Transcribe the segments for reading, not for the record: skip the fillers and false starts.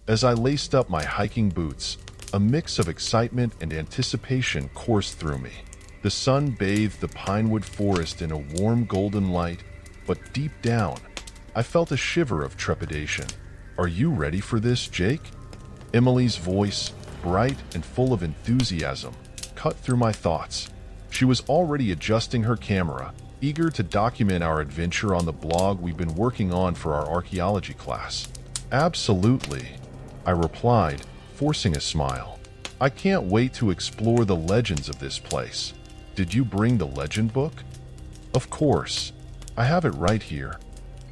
As I laced up my hiking boots, a mix of excitement and anticipation coursed through me. The sun bathed the pinewood forest in a warm golden light, but deep down, I felt a shiver of trepidation. "Are you ready for this, Jake?" Emily's voice, bright and full of enthusiasm, cut through my thoughts. She was already adjusting her camera, eager to document our adventure on the blog we've been working on for our archaeology class. "Absolutely," I replied, forcing a smile. "I can't wait to explore the legends of this place. Did you bring the legend book?" "Of course. I have it right here."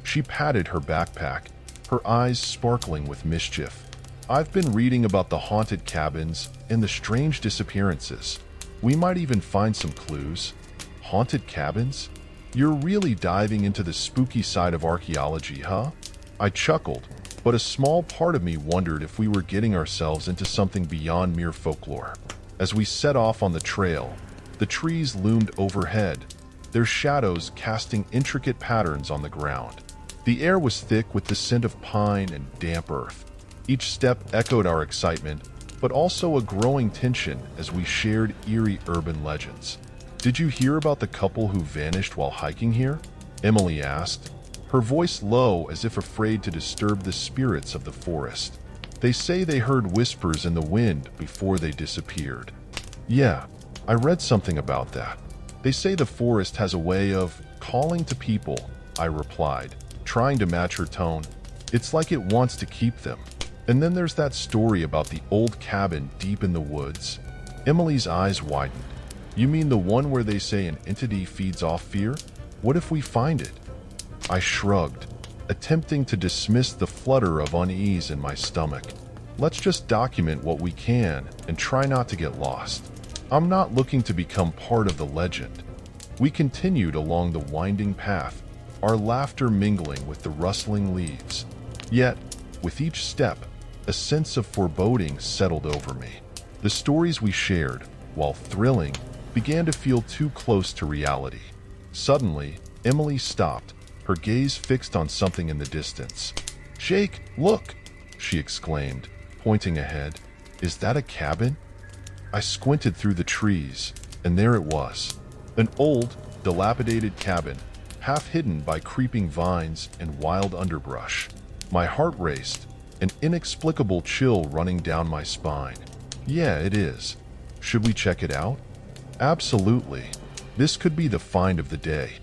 She patted her backpack, her eyes sparkling with mischief. "I've been reading about the haunted cabins and the strange disappearances. We might even find some clues." "Haunted cabins? You're really diving into the spooky side of archaeology, huh?" I chuckled, but a small part of me wondered if we were getting ourselves into something beyond mere folklore. As we set off on the trail, the trees loomed overhead, their shadows casting intricate patterns on the ground. The air was thick with the scent of pine and damp earth. Each step echoed our excitement, but also a growing tension as we shared eerie urban legends. "Did you hear about the couple who vanished while hiking here?" Emily asked, her voice low as if afraid to disturb the spirits of the forest. "They say they heard whispers in the wind before they disappeared." "Yeah, I read something about that. They say the forest has a way of calling to people," I replied, trying to match her tone. "It's like it wants to keep them." "And then there's that story about the old cabin deep in the woods." Emily's eyes widened. "You mean the one where they say an entity feeds off fear? What if we find it?" I shrugged, attempting to dismiss the flutter of unease in my stomach. "Let's just document what we can and try not to get lost. I'm not looking to become part of the legend." We continued along the winding path, our laughter mingling with the rustling leaves. Yet, with each step, a sense of foreboding settled over me. The stories we shared, while thrilling, began to feel too close to reality. Suddenly, Emily stopped, her gaze fixed on something in the distance. "Jake, look!" she exclaimed, pointing ahead. "Is that a cabin?" I squinted through the trees, and there it was. An old, dilapidated cabin, half hidden by creeping vines and wild underbrush. My heart raced, an inexplicable chill running down my spine. "Yeah, it is. Should we check it out?" "Absolutely. This could be the find of the day."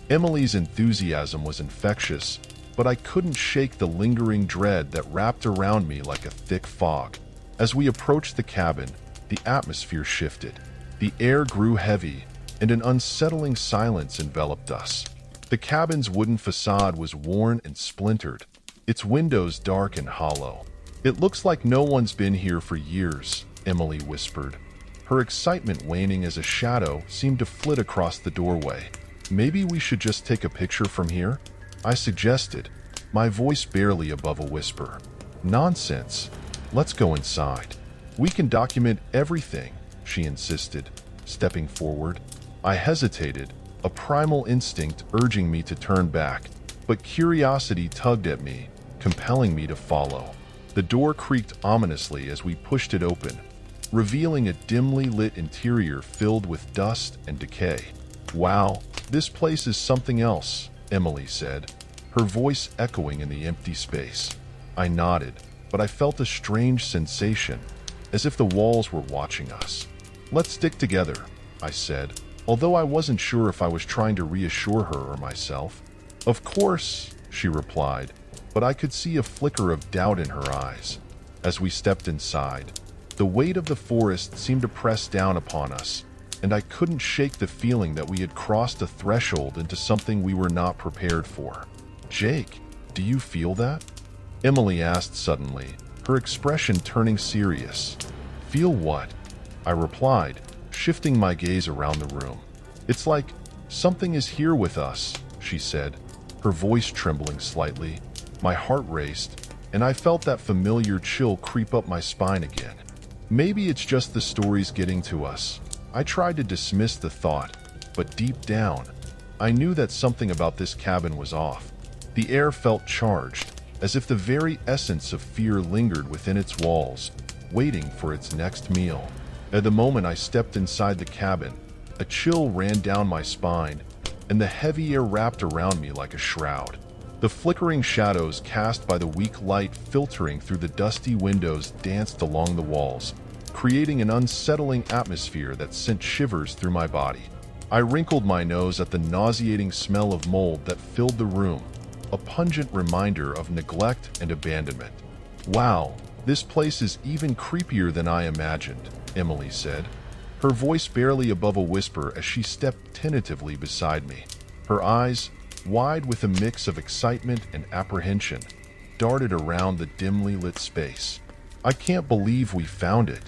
Emily's enthusiasm was infectious, but I couldn't shake the lingering dread that wrapped around me like a thick fog. As we approached the cabin, the atmosphere shifted. The air grew heavy, and an unsettling silence enveloped us. The cabin's wooden facade was worn and splintered, its windows dark and hollow. "It looks like no one's been here for years," Emily whispered, her excitement waning as a shadow seemed to flit across the doorway. "Maybe we should just take a picture from here?" I suggested, my voice barely above a whisper. "Nonsense. Let's go inside. We can document everything," she insisted, stepping forward. I hesitated, a primal instinct urging me to turn back, but curiosity tugged at me, compelling me to follow. The door creaked ominously as we pushed it open, revealing a dimly lit interior filled with dust and decay. "Wow, this place is something else," Emily said, her voice echoing in the empty space. I nodded, but I felt a strange sensation, as if the walls were watching us. "Let's stick together," I said, although I wasn't sure if I was trying to reassure her or myself. "Of course," she replied, but I could see a flicker of doubt in her eyes. As we stepped inside, the weight of the forest seemed to press down upon us, and I couldn't shake the feeling that we had crossed a threshold into something we were not prepared for. "Jake, do you feel that?" Emily asked suddenly, her expression turning serious. "Feel what?" I replied, shifting my gaze around the room. "It's like something is here with us," she said, her voice trembling slightly. My heart raced, and I felt that familiar chill creep up my spine again. Maybe it's just the stories getting to us. I tried to dismiss the thought, but deep down, I knew that something about this cabin was off. The air felt charged, as if the very essence of fear lingered within its walls, waiting for its next meal. At the moment I stepped inside the cabin, a chill ran down my spine, and the heavy air wrapped around me like a shroud. The flickering shadows cast by the weak light filtering through the dusty windows danced along the walls, creating an unsettling atmosphere that sent shivers through my body. I wrinkled my nose at the nauseating smell of mold that filled the room, a pungent reminder of neglect and abandonment. "Wow, this place is even creepier than I imagined," Emily said, her voice barely above a whisper as she stepped tentatively beside me. Her eyes, wide with a mix of excitement and apprehension, darted around the dimly lit space. "I can't believe we found it.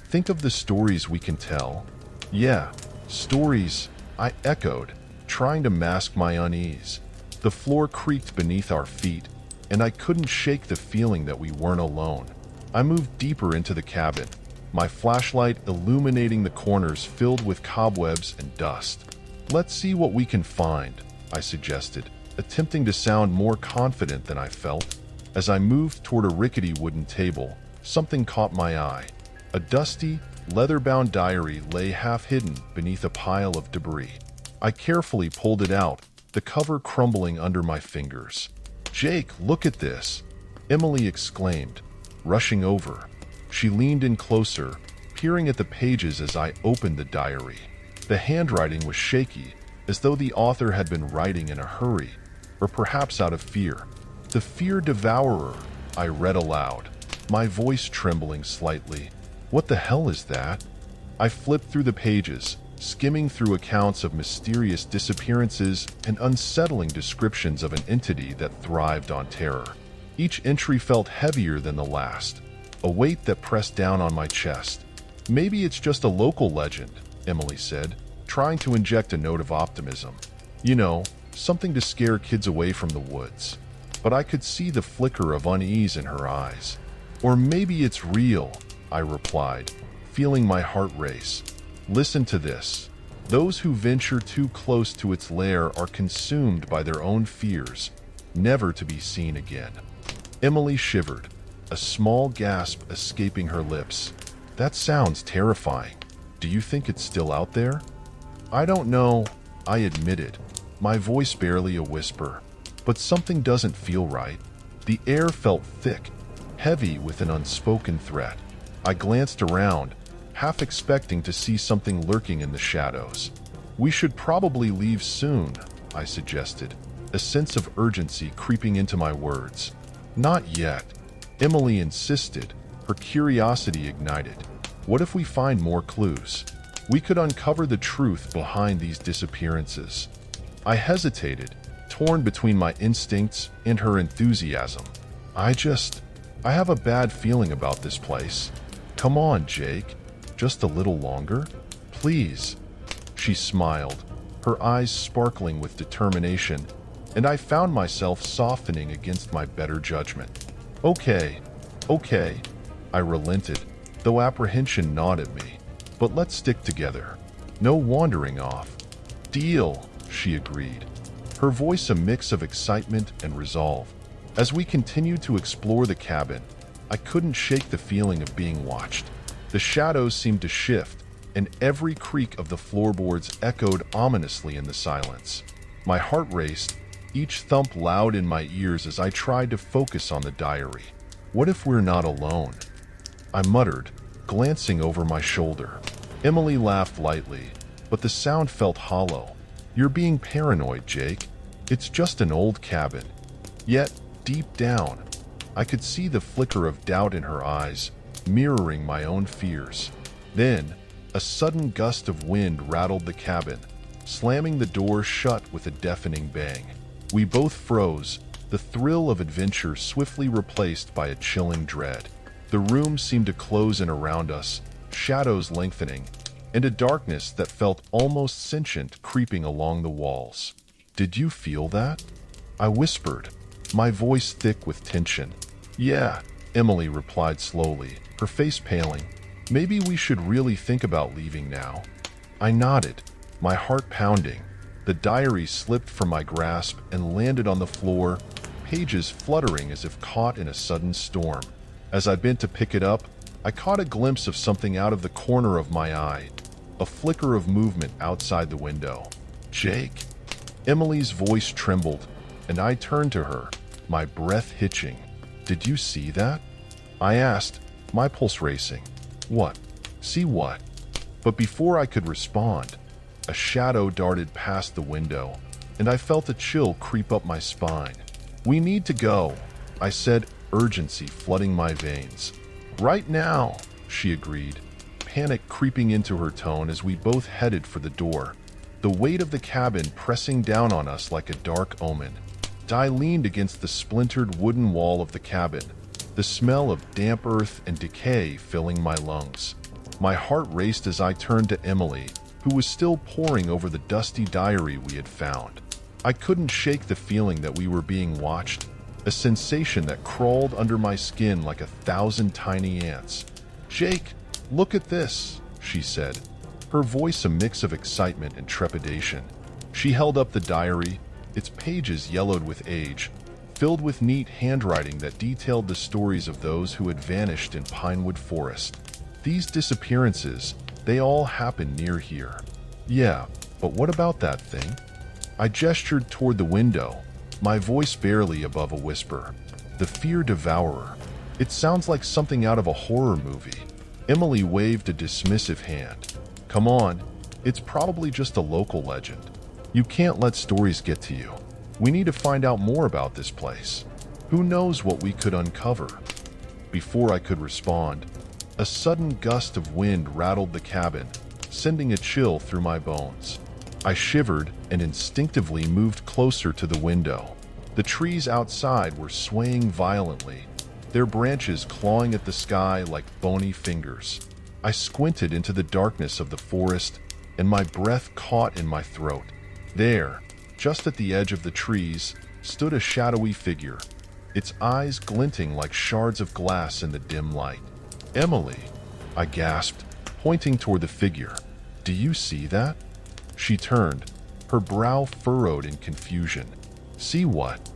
Think of the stories we can tell." "Yeah, stories," I echoed, trying to mask my unease. The floor creaked beneath our feet, and I couldn't shake the feeling that we weren't alone. I moved deeper into the cabin, my flashlight illuminating the corners filled with cobwebs and dust. "Let's see what we can find," I suggested, attempting to sound more confident than I felt. As I moved toward a rickety wooden table, something caught my eye. A dusty, leather-bound diary lay half-hidden beneath a pile of debris. I carefully pulled it out, the cover crumbling under my fingers. "Jake, look at this!" Emily exclaimed, rushing over. She leaned in closer, peering at the pages as I opened the diary. The handwriting was shaky, as though the author had been writing in a hurry, or perhaps out of fear. "The Fear Devourer," I read aloud, my voice trembling slightly. "What the hell is that?" I flipped through the pages, skimming through accounts of mysterious disappearances and unsettling descriptions of an entity that thrived on terror. Each entry felt heavier than the last, a weight that pressed down on my chest. "Maybe it's just a local legend," Emily said, trying to inject a note of optimism. "You know, something to scare kids away from the woods." But I could see the flicker of unease in her eyes. "Or maybe it's real," I replied, feeling my heart race. "Listen to this. Those who venture too close to its lair are consumed by their own fears, never to be seen again." Emily shivered, a small gasp escaping her lips. "That sounds terrifying. Do you think it's still out there?" "I don't know," I admitted, my voice barely a whisper. "But something doesn't feel right." The air felt thick, heavy with an unspoken threat. I glanced around, half expecting to see something lurking in the shadows. "We should probably leave soon," I suggested, a sense of urgency creeping into my words. "Not yet," Emily insisted, her curiosity ignited. "What if we find more clues? We could uncover the truth behind these disappearances." I hesitated, torn between my instincts and her enthusiasm. I have a bad feeling about this place. Come on, Jake. Just a little longer? Please." She smiled, her eyes sparkling with determination, and I found myself softening against my better judgment. Okay, I relented, though apprehension gnawed at me. "But let's stick together. No wandering off." "Deal," she agreed, her voice a mix of excitement and resolve. As we continued to explore the cabin, I couldn't shake the feeling of being watched. The shadows seemed to shift, and every creak of the floorboards echoed ominously in the silence. My heart raced, each thump loud in my ears as I tried to focus on the diary. "What if we're not alone?" I muttered, glancing over my shoulder. Emily laughed lightly, but the sound felt hollow. "You're being paranoid, Jake. It's just an old cabin." Yet, deep down, I could see the flicker of doubt in her eyes, mirroring my own fears. Then, a sudden gust of wind rattled the cabin, slamming the door shut with a deafening bang. We both froze, the thrill of adventure swiftly replaced by a chilling dread. The room seemed to close in around us, shadows lengthening, and a darkness that felt almost sentient creeping along the walls. "Did you feel that?" I whispered, my voice thick with tension. "Yeah," Emily replied slowly, her face paling. "Maybe we should really think about leaving now." I nodded, my heart pounding. The diary slipped from my grasp and landed on the floor, pages fluttering as if caught in a sudden storm. As I bent to pick it up, I caught a glimpse of something out of the corner of my eye, a flicker of movement outside the window. "Jake?" Emily's voice trembled, and I turned to her, my breath hitching. "Did you see that?" I asked, my pulse racing. "What? See what?" But before I could respond, a shadow darted past the window, and I felt a chill creep up my spine. "We need to go," I said, urgency flooding my veins. "Right now," she agreed, panic creeping into her tone as we both headed for the door, the weight of the cabin pressing down on us like a dark omen. I leaned against the splintered wooden wall of the cabin, the smell of damp earth and decay filling my lungs. My heart raced as I turned to Emily, who was still poring over the dusty diary we had found. I couldn't shake the feeling that we were being watched, a sensation that crawled under my skin like 1,000 tiny ants. "Jake, look at this," she said, her voice a mix of excitement and trepidation. She held up the diary, its pages yellowed with age, filled with neat handwriting that detailed the stories of those who had vanished in Pinewood Forest. "These disappearances, they all happened near here." "Yeah, but what about that thing?" I gestured toward the window, my voice barely above a whisper. "The Fear Devourer. It sounds like something out of a horror movie." Emily waved a dismissive hand. "Come on, it's probably just a local legend. You can't let stories get to you. We need to find out more about this place. Who knows what we could uncover?" Before I could respond, a sudden gust of wind rattled the cabin, sending a chill through my bones. I shivered and instinctively moved closer to the window. The trees outside were swaying violently, their branches clawing at the sky like bony fingers. I squinted into the darkness of the forest, and my breath caught in my throat. There, just at the edge of the trees, stood a shadowy figure, its eyes glinting like shards of glass in the dim light. "Emily," I gasped, pointing toward the figure. "Do you see that?" She turned, her brow furrowed in confusion. "See what?"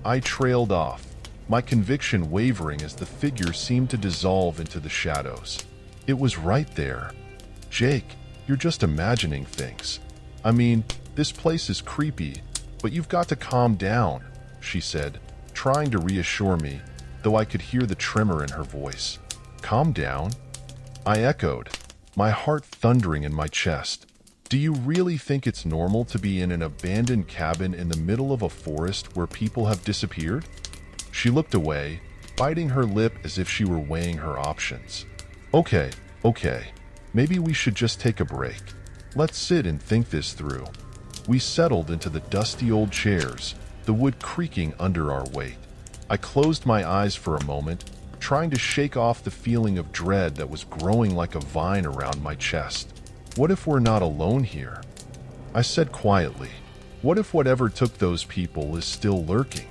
I trailed off, my conviction wavering as the figure seemed to dissolve into the shadows. It was right there. "Jake, you're just imagining things. I mean, this place is creepy, but you've got to calm down," she said, trying to reassure me, though I could hear the tremor in her voice. "Calm down?" I echoed, my heart thundering in my chest. "Do you really think it's normal to be in an abandoned cabin in the middle of a forest where people have disappeared?" She looked away, biting her lip as if she were weighing her options. Okay, maybe we should just take a break. Let's sit and think this through." We settled into the dusty old chairs, the wood creaking under our weight. I closed my eyes for a moment, trying to shake off the feeling of dread that was growing like a vine around my chest. "What if we're not alone here?" I said quietly. "What if whatever took those people is still lurking?"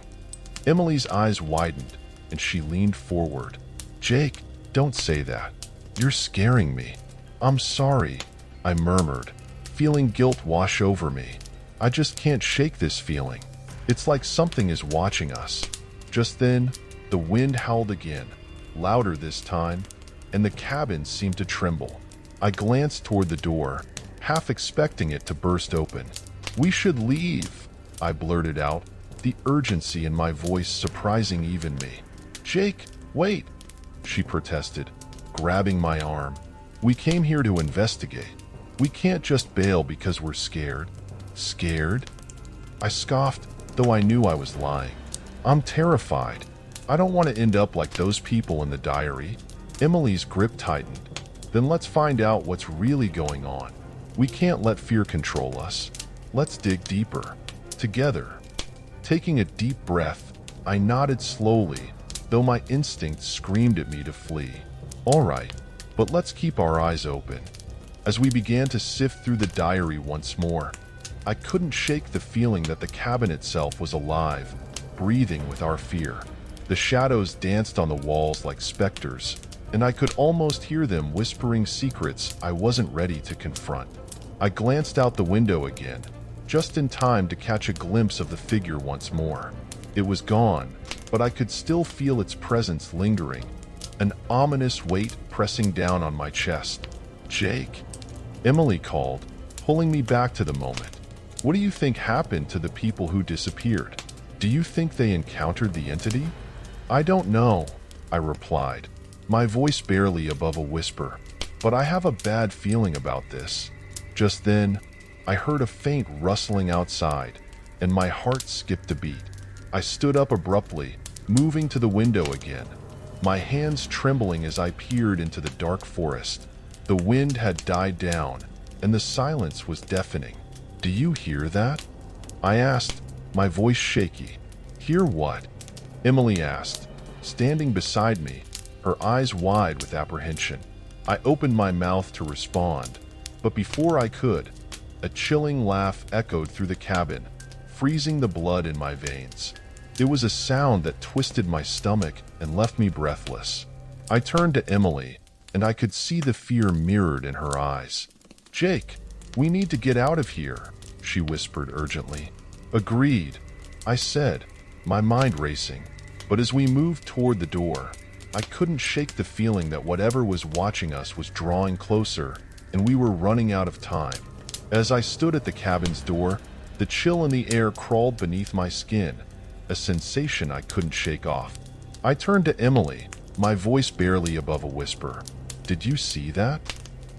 Emily's eyes widened, and she leaned forward. "Jake, don't say that. You're scaring me." "I'm sorry," I murmured, feeling guilt wash over me. "I just can't shake this feeling. It's like something is watching us." Just then, the wind howled again, louder this time, and the cabin seemed to tremble. I glanced toward the door, half expecting it to burst open. "We should leave," I blurted out, the urgency in my voice surprising even me. "Jake, wait," she protested, grabbing my arm. "We came here to investigate. We can't just bail because we're scared." "Scared?" I scoffed, though I knew I was lying. "I'm terrified. I don't want to end up like those people in the diary." Emily's grip tightened. "Then let's find out what's really going on. We can't let fear control us. Let's dig deeper. Together." Taking a deep breath, I nodded slowly, though my instincts screamed at me to flee. "All right, but let's keep our eyes open." As we began to sift through the diary once more, I couldn't shake the feeling that the cabin itself was alive, breathing with our fear. The shadows danced on the walls like specters, and I could almost hear them whispering secrets I wasn't ready to confront. I glanced out the window again, just in time to catch a glimpse of the figure once more. It was gone, but I could still feel its presence lingering, an ominous weight pressing down on my chest. "Jake," Emily called, pulling me back to the moment. "What do you think happened to the people who disappeared? Do you think they encountered the entity?" "I don't know," I replied, my voice barely above a whisper, "but I have a bad feeling about this." Just then, I heard a faint rustling outside, and my heart skipped a beat. I stood up abruptly, moving to the window again, my hands trembling as I peered into the dark forest. The wind had died down, and the silence was deafening. "Do you hear that?" I asked, my voice shaky. "Hear what?" Emily asked, standing beside me, her eyes wide with apprehension. I opened my mouth to respond, but before I could, a chilling laugh echoed through the cabin, freezing the blood in my veins. It was a sound that twisted my stomach and left me breathless. I turned to Emily, and I could see the fear mirrored in her eyes. "Jake, we need to get out of here," she whispered urgently. "Agreed," I said, my mind racing. But as we moved toward the door, I couldn't shake the feeling that whatever was watching us was drawing closer, and we were running out of time. As I stood at the cabin's door, the chill in the air crawled beneath my skin, a sensation I couldn't shake off. I turned to Emily, my voice barely above a whisper. "Did you see that?"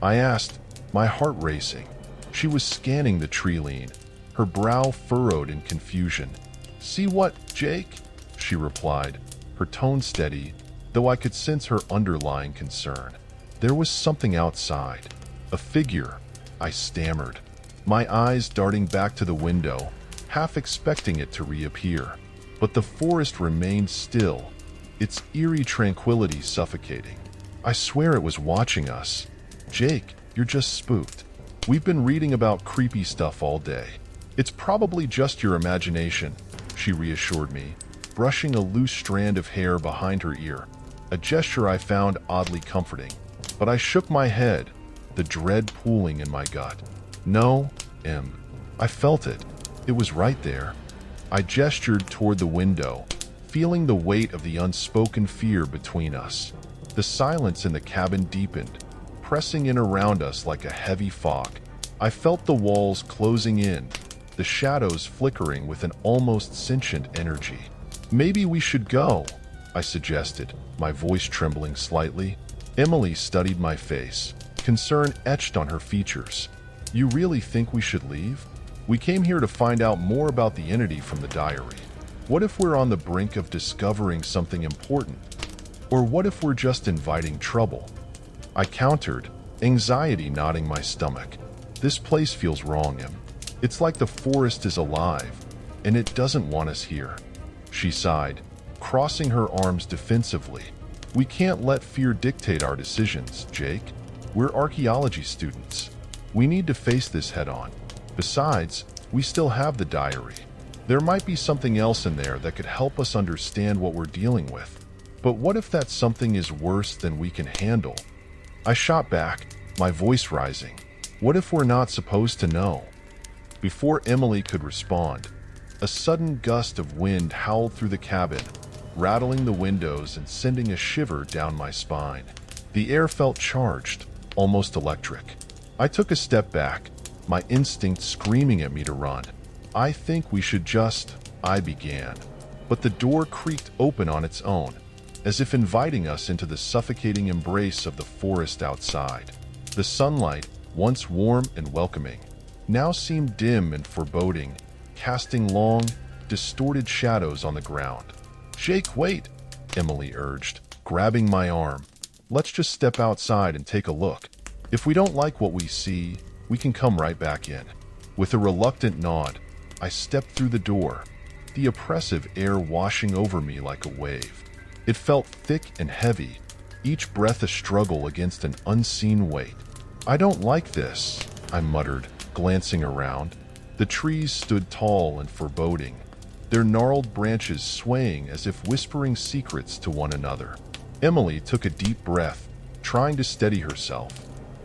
I asked, my heart racing. She was scanning the tree line, her brow furrowed in confusion. "See what, Jake?" she replied, her tone steady, though I could sense her underlying concern. "There was something outside. A figure," I stammered, my eyes darting back to the window, half expecting it to reappear. But the forest remained still, its eerie tranquility suffocating. "I swear it was watching us." "Jake, you're just spooked. We've been reading about creepy stuff all day. It's probably just your imagination," she reassured me, brushing a loose strand of hair behind her ear, a gesture I found oddly comforting. But I shook my head, the dread pooling in my gut. "No, Em. I felt it. It was right there." I gestured toward the window, feeling the weight of the unspoken fear between us. The silence in the cabin deepened, pressing in around us like a heavy fog. I felt the walls closing in, the shadows flickering with an almost sentient energy. "Maybe we should go," I suggested, my voice trembling slightly. Emily studied my face, concern etched on her features. "You really think we should leave? We came here to find out more about the entity from the diary. What if we're on the brink of discovering something important? Or what if we're just inviting trouble?" I countered, anxiety knotting my stomach. "This place feels wrong, Em. It's like the forest is alive, and it doesn't want us here." She sighed, crossing her arms defensively. "We can't let fear dictate our decisions, Jake. We're archaeology students. We need to face this head-on. Besides, we still have the diary. There might be something else in there that could help us understand what we're dealing with. But what if that something is worse than we can handle?" I shot back, my voice rising. "What if we're not supposed to know?" Before Emily could respond, a sudden gust of wind howled through the cabin, rattling the windows and sending a shiver down my spine. The air felt charged, almost electric. I took a step back, my instinct screaming at me to run. "I think we should just," I began. But the door creaked open on its own, as if inviting us into the suffocating embrace of the forest outside. The sunlight, once warm and welcoming, now seemed dim and foreboding, casting long, distorted shadows on the ground. "Jake, wait," Emily urged, grabbing my arm. "Let's just step outside and take a look. If we don't like what we see, we can come right back in." With a reluctant nod, I stepped through the door, the oppressive air washing over me like a wave. It felt thick and heavy, each breath a struggle against an unseen weight. "I don't like this," I muttered, glancing around. The trees stood tall and foreboding, their gnarled branches swaying as if whispering secrets to one another. Emily took a deep breath, trying to steady herself.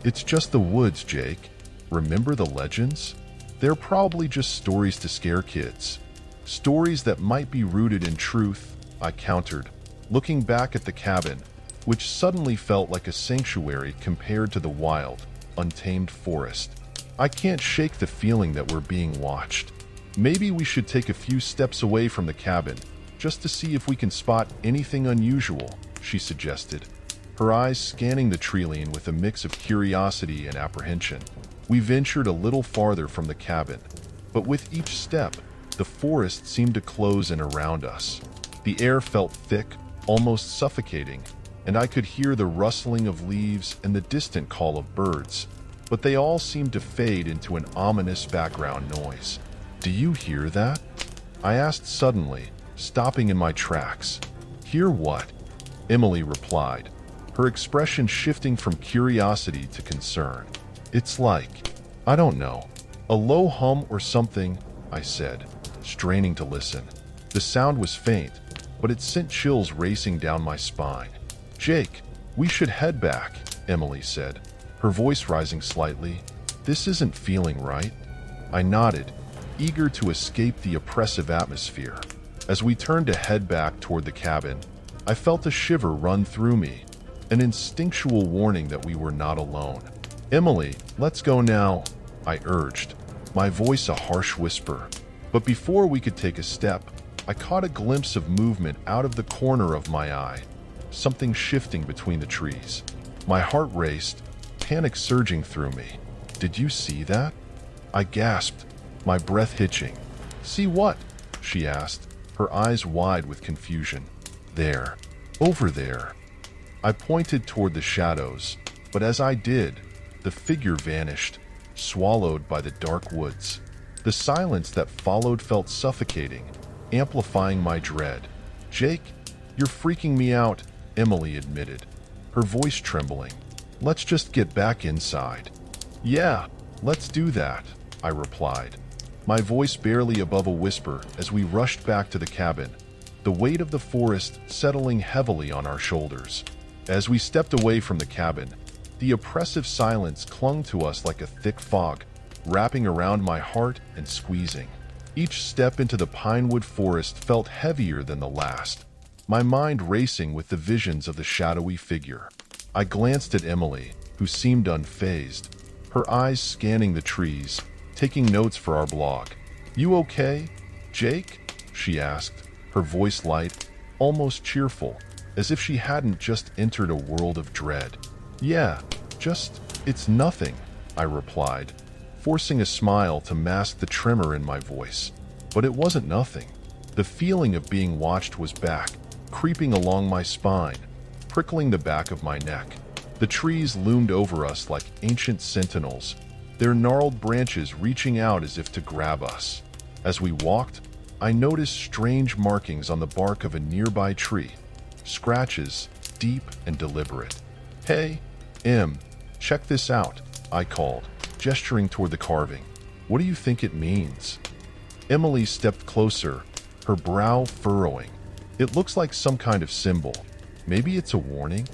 "It's just the woods, Jake. Remember the legends? They're probably just stories to scare kids." Stories that might be rooted in truth, I countered, looking back at the cabin, which suddenly felt like a sanctuary compared to the wild, untamed forest. I can't shake the feeling that we're being watched. Maybe we should take a few steps away from the cabin, just to see if we can spot anything unusual, she suggested, her eyes scanning the treeline with a mix of curiosity and apprehension. We ventured a little farther from the cabin, but with each step, the forest seemed to close in around us. The air felt thick, almost suffocating, and I could hear the rustling of leaves and the distant call of birds, but they all seemed to fade into an ominous background noise. "Do you hear that?" I asked suddenly, stopping in my tracks. "Hear what?" Emily replied, her expression shifting from curiosity to concern. "It's like, I don't know, a low hum or something," I said, straining to listen. The sound was faint, but it sent chills racing down my spine. "Jake, we should head back," Emily said, her voice rising slightly. "This isn't feeling right." I nodded, eager to escape the oppressive atmosphere. As we turned to head back toward the cabin, I felt a shiver run through me, an instinctual warning that we were not alone. "Emily, let's go now," I urged, my voice a harsh whisper. But before we could take a step, I caught a glimpse of movement out of the corner of my eye, something shifting between the trees. My heart raced, panic surging through me. "Did you see that?" I gasped, my breath hitching. "See what?" she asked, her eyes wide with confusion. "There. Over there." I pointed toward the shadows, but as I did, the figure vanished, swallowed by the dark woods. The silence that followed felt suffocating, amplifying my dread. "Jake, you're freaking me out," Emily admitted, her voice trembling. "Let's just get back inside." "Yeah, let's do that," I replied, my voice barely above a whisper as we rushed back to the cabin, the weight of the forest settling heavily on our shoulders. As we stepped away from the cabin, the oppressive silence clung to us like a thick fog, wrapping around my heart and squeezing. Each step into the pinewood forest felt heavier than the last, my mind racing with the visions of the shadowy figure. I glanced at Emily, who seemed unfazed, her eyes scanning the trees, taking notes for our blog. "You okay, Jake?" she asked, her voice light, almost cheerful, as if she hadn't just entered a world of dread. "Yeah, it's nothing," I replied, forcing a smile to mask the tremor in my voice. But it wasn't nothing. The feeling of being watched was back, creeping along my spine, prickling the back of my neck. The trees loomed over us like ancient sentinels, their gnarled branches reaching out as if to grab us. As we walked, I noticed strange markings on the bark of a nearby tree, scratches, deep and deliberate. "Hey, Em, check this out," I called, gesturing toward the carving. "What do you think it means?" Emily stepped closer, her brow furrowing. "It looks like some kind of symbol. Maybe it's a warning?"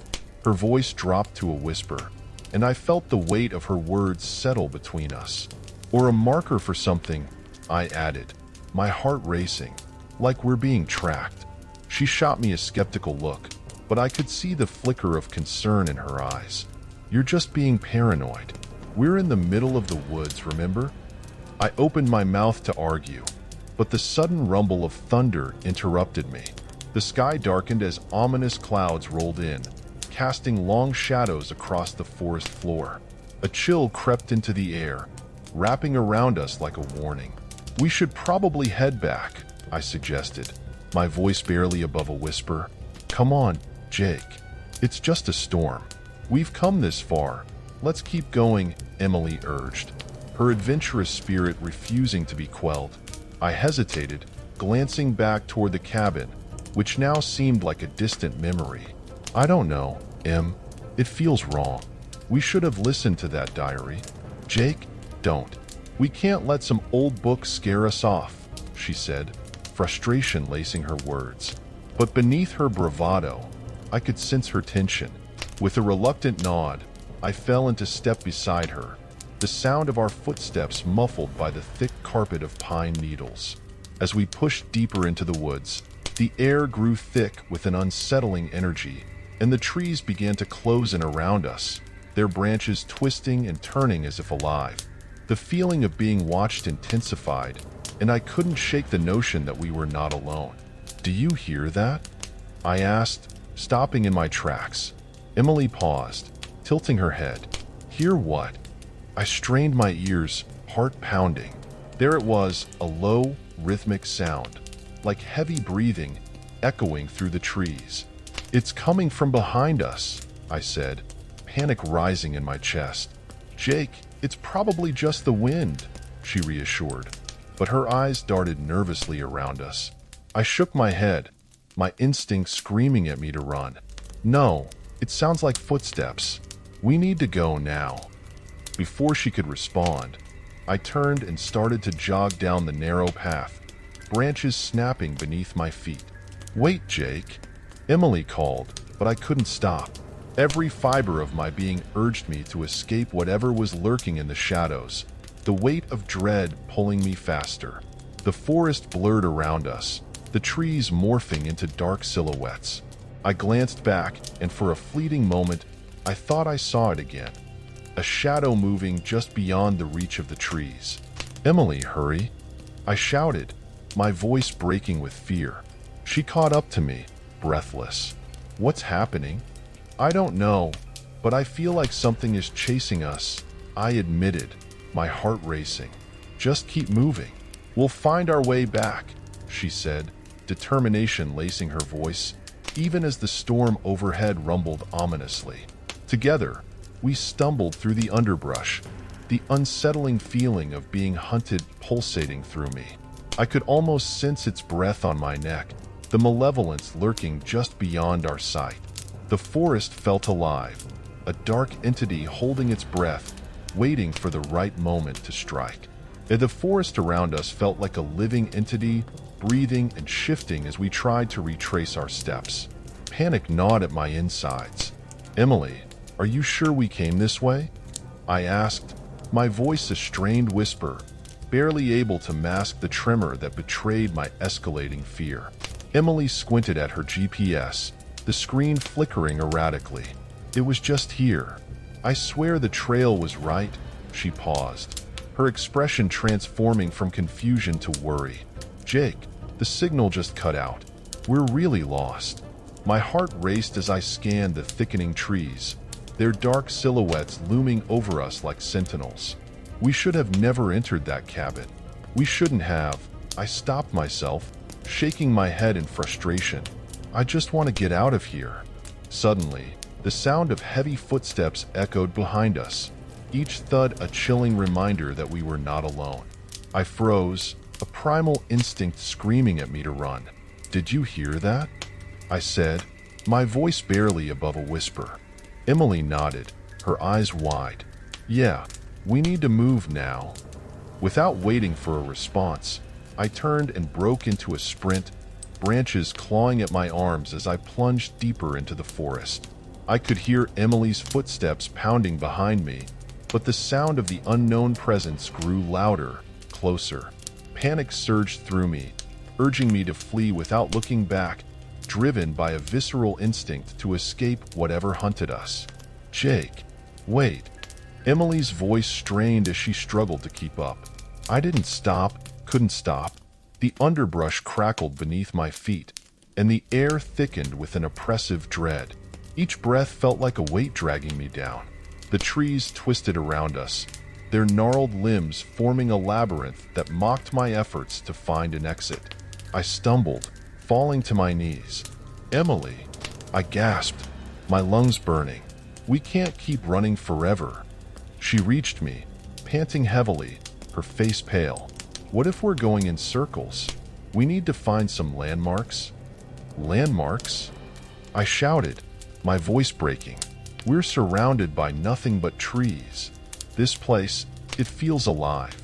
Her voice dropped to a whisper, and I felt the weight of her words settle between us. "Or a marker for something," I added, my heart racing, "like we're being tracked." She shot me a skeptical look, but I could see the flicker of concern in her eyes. "You're just being paranoid. We're in the middle of the woods, remember?" I opened my mouth to argue, but the sudden rumble of thunder interrupted me. The sky darkened as ominous clouds rolled in, casting long shadows across the forest floor. A chill crept into the air, wrapping around us like a warning. "We should probably head back," I suggested, my voice barely above a whisper. "Come on, Jake. It's just a storm. We've come this far. Let's keep going," Emily urged, her adventurous spirit refusing to be quelled. I hesitated, glancing back toward the cabin, which now seemed like a distant memory. "I don't know, Em. It feels wrong. We should have listened to that diary." "Jake, don't. We can't let some old book scare us off," she said, frustration lacing her words. But beneath her bravado, I could sense her tension. With a reluctant nod, I fell into step beside her, the sound of our footsteps muffled by the thick carpet of pine needles. As we pushed deeper into the woods, the air grew thick with an unsettling energy, and the trees began to close in around us, their branches twisting and turning as if alive. The feeling of being watched intensified, and I couldn't shake the notion that we were not alone. "Do you hear that?" I asked, stopping in my tracks. Emily paused, tilting her head. "Hear what?" I strained my ears, heart pounding. There it was, a low, rhythmic sound, like heavy breathing, echoing through the trees. "It's coming from behind us," I said, panic rising in my chest. "Jake, it's probably just the wind," she reassured, but her eyes darted nervously around us. I shook my head, my instinct screaming at me to run. "No, it sounds like footsteps. We need to go now." Before she could respond, I turned and started to jog down the narrow path, branches snapping beneath my feet. "Wait, Jake," Emily called, but I couldn't stop. Every fiber of my being urged me to escape whatever was lurking in the shadows, the weight of dread pulling me faster. The forest blurred around us, the trees morphing into dark silhouettes. I glanced back, and for a fleeting moment, I thought I saw it again. A shadow moving just beyond the reach of the trees. "Emily, hurry!" I shouted, my voice breaking with fear. She caught up to me, breathless. "What's happening?" "I don't know, but I feel like something is chasing us," I admitted, my heart racing. "Just keep moving. We'll find our way back," she said, determination lacing her voice, even as the storm overhead rumbled ominously. Together, we stumbled through the underbrush, the unsettling feeling of being hunted pulsating through me. I could almost sense its breath on my neck, the malevolence lurking just beyond our sight. The forest felt alive, a dark entity holding its breath, waiting for the right moment to strike. The forest around us felt like a living entity, breathing and shifting as we tried to retrace our steps. Panic gnawed at my insides. "Emily, are you sure we came this way?" I asked, my voice a strained whisper, barely able to mask the tremor that betrayed my escalating fear. Emily squinted at her GPS, the screen flickering erratically. "It was just here. I swear the trail was right." She paused, her expression transforming from confusion to worry. "Jake, the signal just cut out. We're really lost." My heart raced as I scanned the thickening trees, their dark silhouettes looming over us like sentinels. We should have never entered that cabin. We shouldn't have. I stopped myself, shaking my head in frustration. "I just want to get out of here." Suddenly, the sound of heavy footsteps echoed behind us, each thud a chilling reminder that we were not alone. I froze, a primal instinct screaming at me to run. "Did you hear that?" I said, my voice barely above a whisper. Emily nodded, her eyes wide. "Yeah, we need to move now." Without waiting for a response, I turned and broke into a sprint, branches clawing at my arms as I plunged deeper into the forest. I could hear Emily's footsteps pounding behind me, but the sound of the unknown presence grew louder, closer. Panic surged through me, urging me to flee without looking back, driven by a visceral instinct to escape whatever hunted us. "Jake, wait." Emily's voice strained as she struggled to keep up. I didn't stop, couldn't stop. The underbrush crackled beneath my feet, and the air thickened with an oppressive dread. Each breath felt like a weight dragging me down. The trees twisted around us, their gnarled limbs forming a labyrinth that mocked my efforts to find an exit. I stumbled, falling to my knees. "Emily," I gasped, my lungs burning. "We can't keep running forever." She reached me, panting heavily, her face pale. "What if we're going in circles? We need to find some landmarks." "Landmarks?" I shouted, my voice breaking. "We're surrounded by nothing but trees. This place, it feels alive."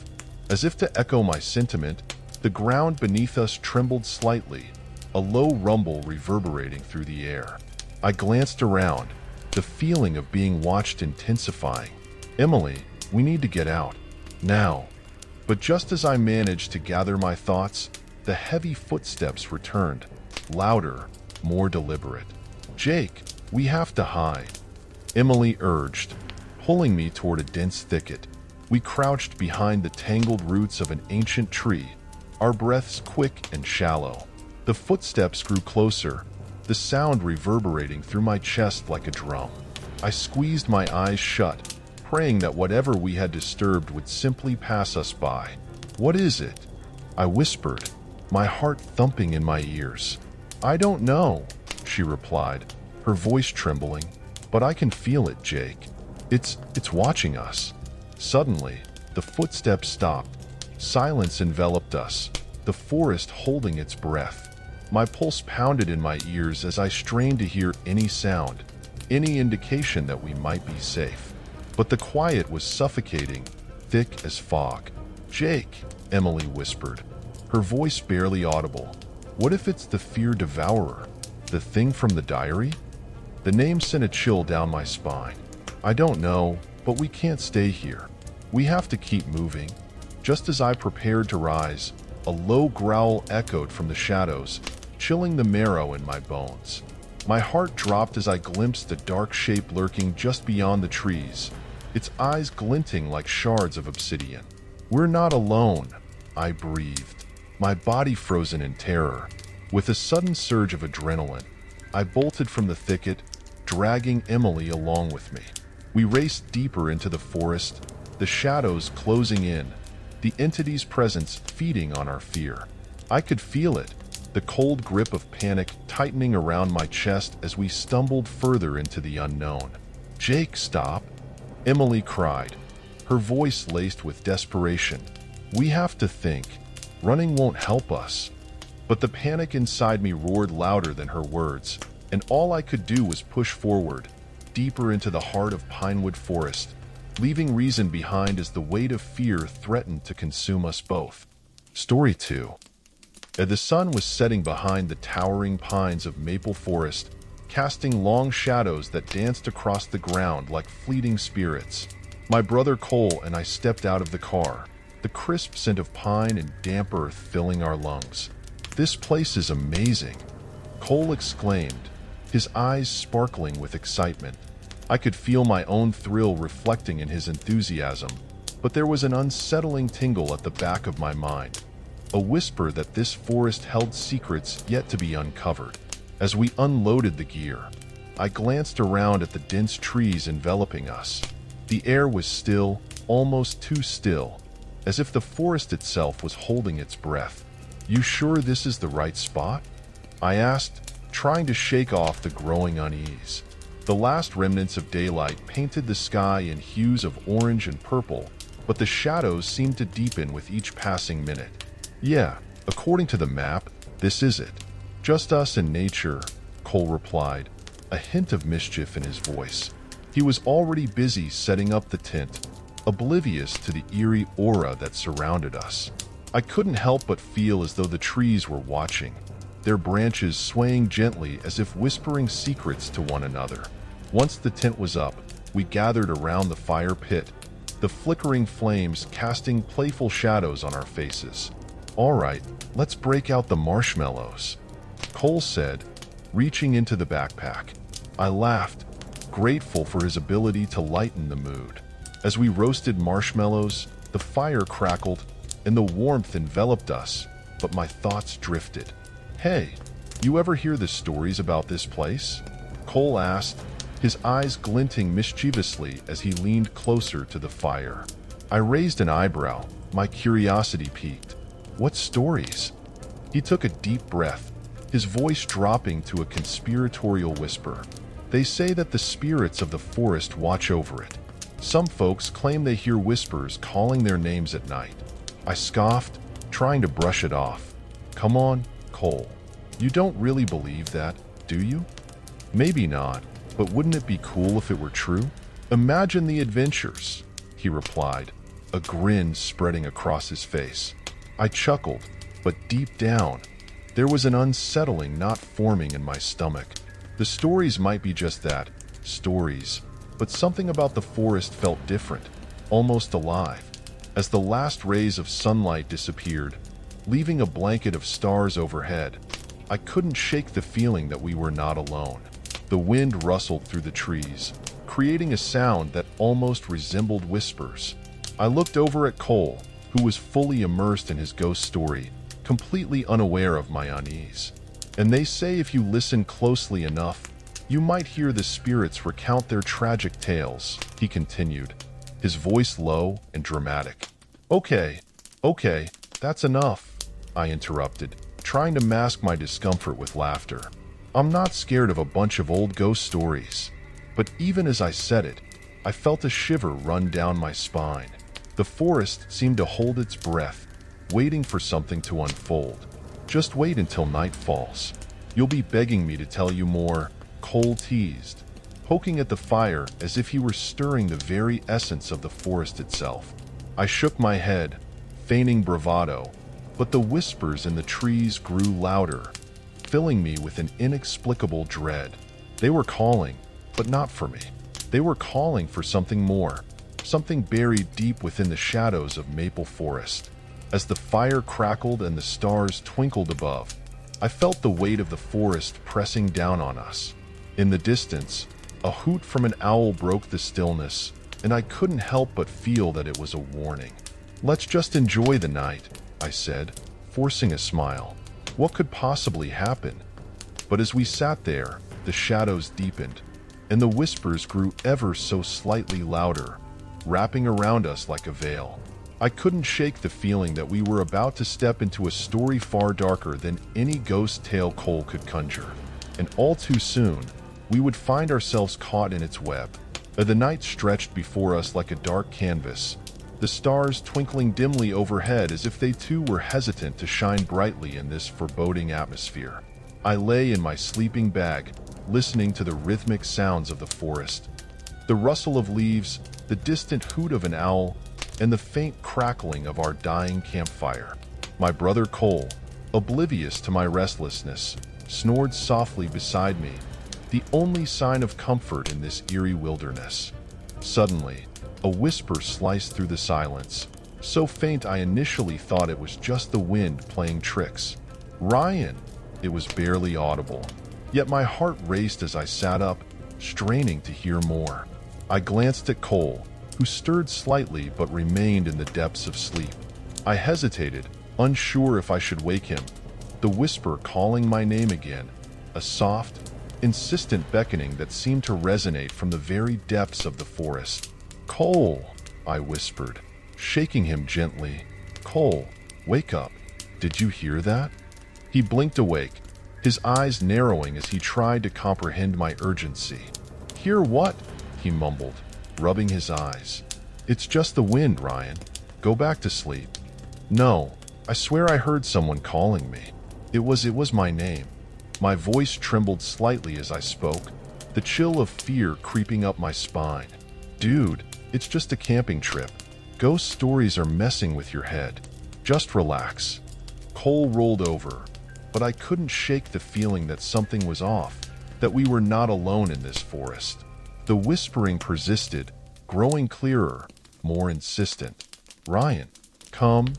As if to echo my sentiment, the ground beneath us trembled slightly, a low rumble reverberating through the air. I glanced around, the feeling of being watched intensifying. "Emily, we need to get out. Now." But just as I managed to gather my thoughts, the heavy footsteps returned, louder, more deliberate. "Jake, we have to hide," Emily urged, pulling me toward a dense thicket. We crouched behind the tangled roots of an ancient tree, our breaths quick and shallow. The footsteps grew closer, the sound reverberating through my chest like a drum. I squeezed my eyes shut, praying that whatever we had disturbed would simply pass us by. "What is it?" I whispered, my heart thumping in my ears. "I don't know," she replied, her voice trembling. "But I can feel it, Jake. It's watching us." Suddenly, the footsteps stopped. Silence enveloped us, the forest holding its breath. My pulse pounded in my ears as I strained to hear any sound, any indication that we might be safe. But the quiet was suffocating, thick as fog. "Jake," Emily whispered, her voice barely audible. "What if it's the fear devourer, the thing from the diary?" The name sent a chill down my spine. "I don't know, but we can't stay here. We have to keep moving." Just as I prepared to rise, a low growl echoed from the shadows, chilling the marrow in my bones. My heart dropped as I glimpsed a dark shape lurking just beyond the trees, its eyes glinting like shards of obsidian. "We're not alone," I breathed, my body frozen in terror. With a sudden surge of adrenaline, I bolted from the thicket, dragging Emily along with me. We raced deeper into the forest, the shadows closing in, the entity's presence feeding on our fear. I could feel it, the cold grip of panic tightening around my chest as we stumbled further into the unknown. "Jake, stop!" Emily cried, her voice laced with desperation. "We have to think. Running won't help us." But the panic inside me roared louder than her words, and all I could do was push forward, deeper into the heart of Pinewood Forest, leaving reason behind as the weight of fear threatened to consume us both. Story 2. As the sun was setting behind the towering pines of Maple Forest, casting long shadows that danced across the ground like fleeting spirits, my brother Cole and I stepped out of the car, the crisp scent of pine and damp earth filling our lungs. "This place is amazing," Cole exclaimed, his eyes sparkling with excitement. I could feel my own thrill reflecting in his enthusiasm, but there was an unsettling tingle at the back of my mind, a whisper that this forest held secrets yet to be uncovered. As we unloaded the gear, I glanced around at the dense trees enveloping us. The air was still, almost too still, as if the forest itself was holding its breath. "You sure this is the right spot?" I asked, trying to shake off the growing unease. The last remnants of daylight painted the sky in hues of orange and purple, but the shadows seemed to deepen with each passing minute. "Yeah, according to the map, this is it. Just us and nature," Cole replied, a hint of mischief in his voice. He was already busy setting up the tent, oblivious to the eerie aura that surrounded us. I couldn't help but feel as though the trees were watching, their branches swaying gently as if whispering secrets to one another. Once the tent was up, we gathered around the fire pit, the flickering flames casting playful shadows on our faces. "All right, let's break out the marshmallows," Cole said, reaching into the backpack. I laughed, grateful for his ability to lighten the mood. As we roasted marshmallows, the fire crackled, and the warmth enveloped us, but my thoughts drifted. "Hey, you ever hear the stories about this place?" Cole asked, his eyes glinting mischievously as he leaned closer to the fire. I raised an eyebrow, my curiosity piqued. "What stories?" He took a deep breath, his voice dropping to a conspiratorial whisper. "They say that the spirits of the forest watch over it. Some folks claim they hear whispers calling their names at night." I scoffed, trying to brush it off. "Come on, Cole. You don't really believe that, do you?" "Maybe not, but wouldn't it be cool if it were true? Imagine the adventures," he replied, a grin spreading across his face. I chuckled, but deep down, there was an unsettling knot forming in my stomach. The stories might be just that, stories, but something about the forest felt different, almost alive. As the last rays of sunlight disappeared, leaving a blanket of stars overhead. I couldn't shake the feeling that we were not alone. The wind rustled through the trees, creating a sound that almost resembled whispers. I looked over at Cole, who was fully immersed in his ghost story, completely unaware of my unease. And they say if you listen closely enough, you might hear the spirits recount their tragic tales, he continued, his voice low and dramatic. Okay, that's enough, I interrupted, trying to mask my discomfort with laughter. I'm not scared of a bunch of old ghost stories. But even as I said it, I felt a shiver run down my spine. The forest seemed to hold its breath, waiting for something to unfold. Just wait until night falls. You'll be begging me to tell you more, Cole teased, poking at the fire as if he were stirring the very essence of the forest itself. I shook my head, feigning bravado, but the whispers in the trees grew louder, filling me with an inexplicable dread. They were calling, but not for me. They were calling for something more, something buried deep within the shadows of Maple Forest. As the fire crackled and the stars twinkled above, I felt the weight of the forest pressing down on us. In the distance, a hoot from an owl broke the stillness, and I couldn't help but feel that it was a warning. Let's just enjoy the night, I said, forcing a smile. What could possibly happen? But as we sat there, the shadows deepened, and the whispers grew ever so slightly louder, wrapping around us like a veil. I couldn't shake the feeling that we were about to step into a story far darker than any ghost tale Cole could conjure. And all too soon, we would find ourselves caught in its web. The night stretched before us like a dark canvas, the stars twinkling dimly overhead as if they too were hesitant to shine brightly in this foreboding atmosphere. I lay in my sleeping bag, listening to the rhythmic sounds of the forest. The rustle of leaves, the distant hoot of an owl, and the faint crackling of our dying campfire. My brother Cole, oblivious to my restlessness, snored softly beside me, the only sign of comfort in this eerie wilderness. Suddenly, a whisper sliced through the silence, so faint I initially thought it was just the wind playing tricks. Ryan! It was barely audible, yet my heart raced as I sat up, straining to hear more. I glanced at Cole, who stirred slightly but remained in the depths of sleep. I hesitated, unsure if I should wake him. The whisper calling my name again, a soft, insistent beckoning that seemed to resonate from the very depths of the forest. Cole, I whispered, shaking him gently. Cole, wake up. Did you hear that? He blinked awake, his eyes narrowing as he tried to comprehend my urgency. Hear what? He mumbled, rubbing his eyes. It's just the wind, Ryan. Go back to sleep. No, I swear I heard someone calling me. It was my name. My voice trembled slightly as I spoke, the chill of fear creeping up my spine. Dude, it's just a camping trip. Ghost stories are messing with your head. Just relax. Cole rolled over, but I couldn't shake the feeling that something was off, that we were not alone in this forest. The whispering persisted, growing clearer, more insistent. Ryan, come.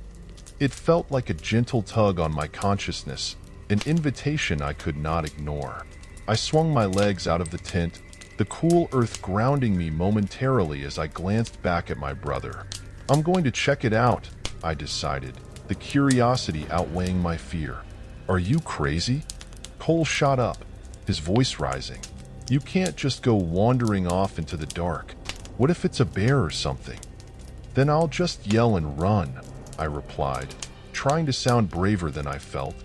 It felt like a gentle tug on my consciousness, an invitation I could not ignore. I swung my legs out of the tent, the cool earth grounding me momentarily as I glanced back at my brother. I'm going to check it out, I decided, the curiosity outweighing my fear. Are you crazy? Cole shot up, his voice rising. You can't just go wandering off into the dark. What if it's a bear or something? Then I'll just yell and run, I replied, trying to sound braver than I felt.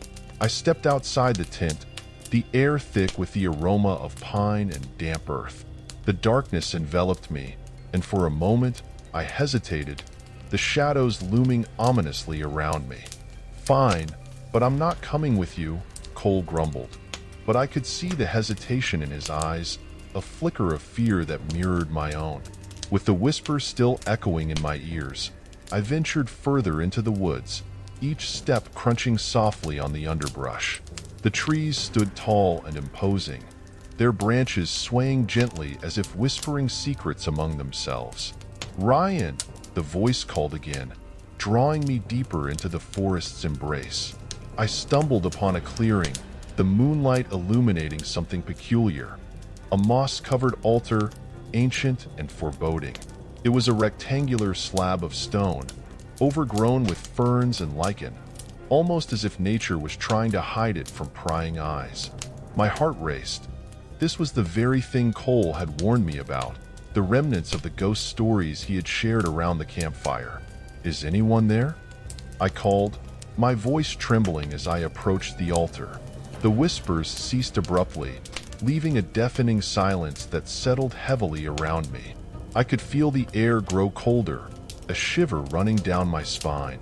I stepped outside the tent, the air thick with the aroma of pine and damp earth. The darkness enveloped me, and for a moment I hesitated, the shadows looming ominously around me. Fine, but I'm not coming with you, Cole grumbled. But I could see the hesitation in his eyes, a flicker of fear that mirrored my own. With the whisper still echoing in my ears, I ventured further into the woods, each step crunching softly on the underbrush. The trees stood tall and imposing, their branches swaying gently as if whispering secrets among themselves. Ryan, the voice called again, drawing me deeper into the forest's embrace. I stumbled upon a clearing, the moonlight illuminating something peculiar. A moss-covered altar, ancient and foreboding. It was a rectangular slab of stone, overgrown with ferns and lichen, almost as if nature was trying to hide it from prying eyes. My heart raced. This was the very thing Cole had warned me about, the remnants of the ghost stories he had shared around the campfire. "Is anyone there?" I called, my voice trembling as I approached the altar. The whispers ceased abruptly, leaving a deafening silence that settled heavily around me. I could feel the air grow colder, a shiver running down my spine.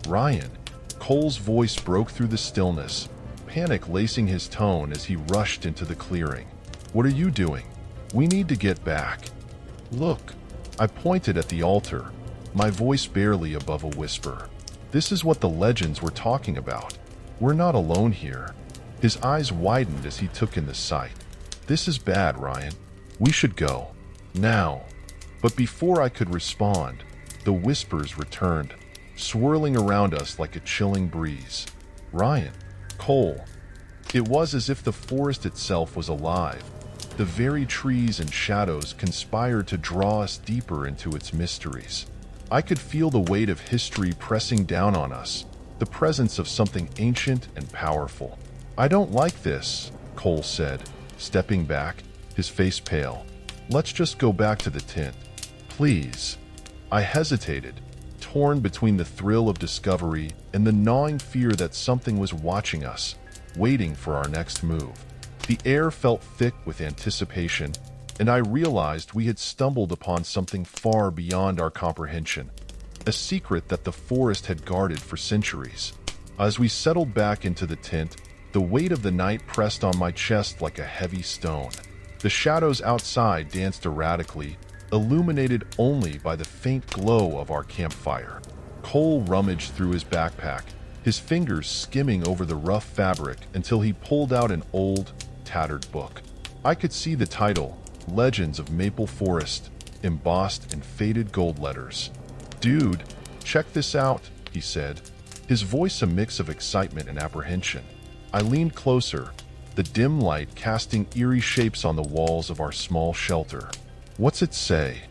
"Ryan," Cole's voice broke through the stillness, panic lacing his tone as he rushed into the clearing. "What are you doing? We need to get back." "Look." I pointed at the altar, my voice barely above a whisper. "This is what the legends were talking about. We're not alone here." His eyes widened as he took in the sight. "This is bad, Ryan. We should go. Now." But before I could respond, the whispers returned, swirling around us like a chilling breeze. "Ryan." "Cole." It was as if the forest itself was alive. The very trees and shadows conspired to draw us deeper into its mysteries. I could feel the weight of history pressing down on us, the presence of something ancient and powerful. "I don't like this," Cole said, stepping back, his face pale. "Let's just go back to the tent. Please." I hesitated, torn between the thrill of discovery and the gnawing fear that something was watching us, waiting for our next move. The air felt thick with anticipation, and I realized we had stumbled upon something far beyond our comprehension, a secret that the forest had guarded for centuries. As we settled back into the tent, the weight of the night pressed on my chest like a heavy stone. The shadows outside danced erratically, illuminated only by the faint glow of our campfire. Cole rummaged through his backpack, his fingers skimming over the rough fabric until he pulled out an old, tattered book. I could see the title, Legends of Maple Forest, embossed in faded gold letters. "Dude, check this out," he said, his voice a mix of excitement and apprehension. I leaned closer, the dim light casting eerie shapes on the walls of our small shelter. "What's it say?"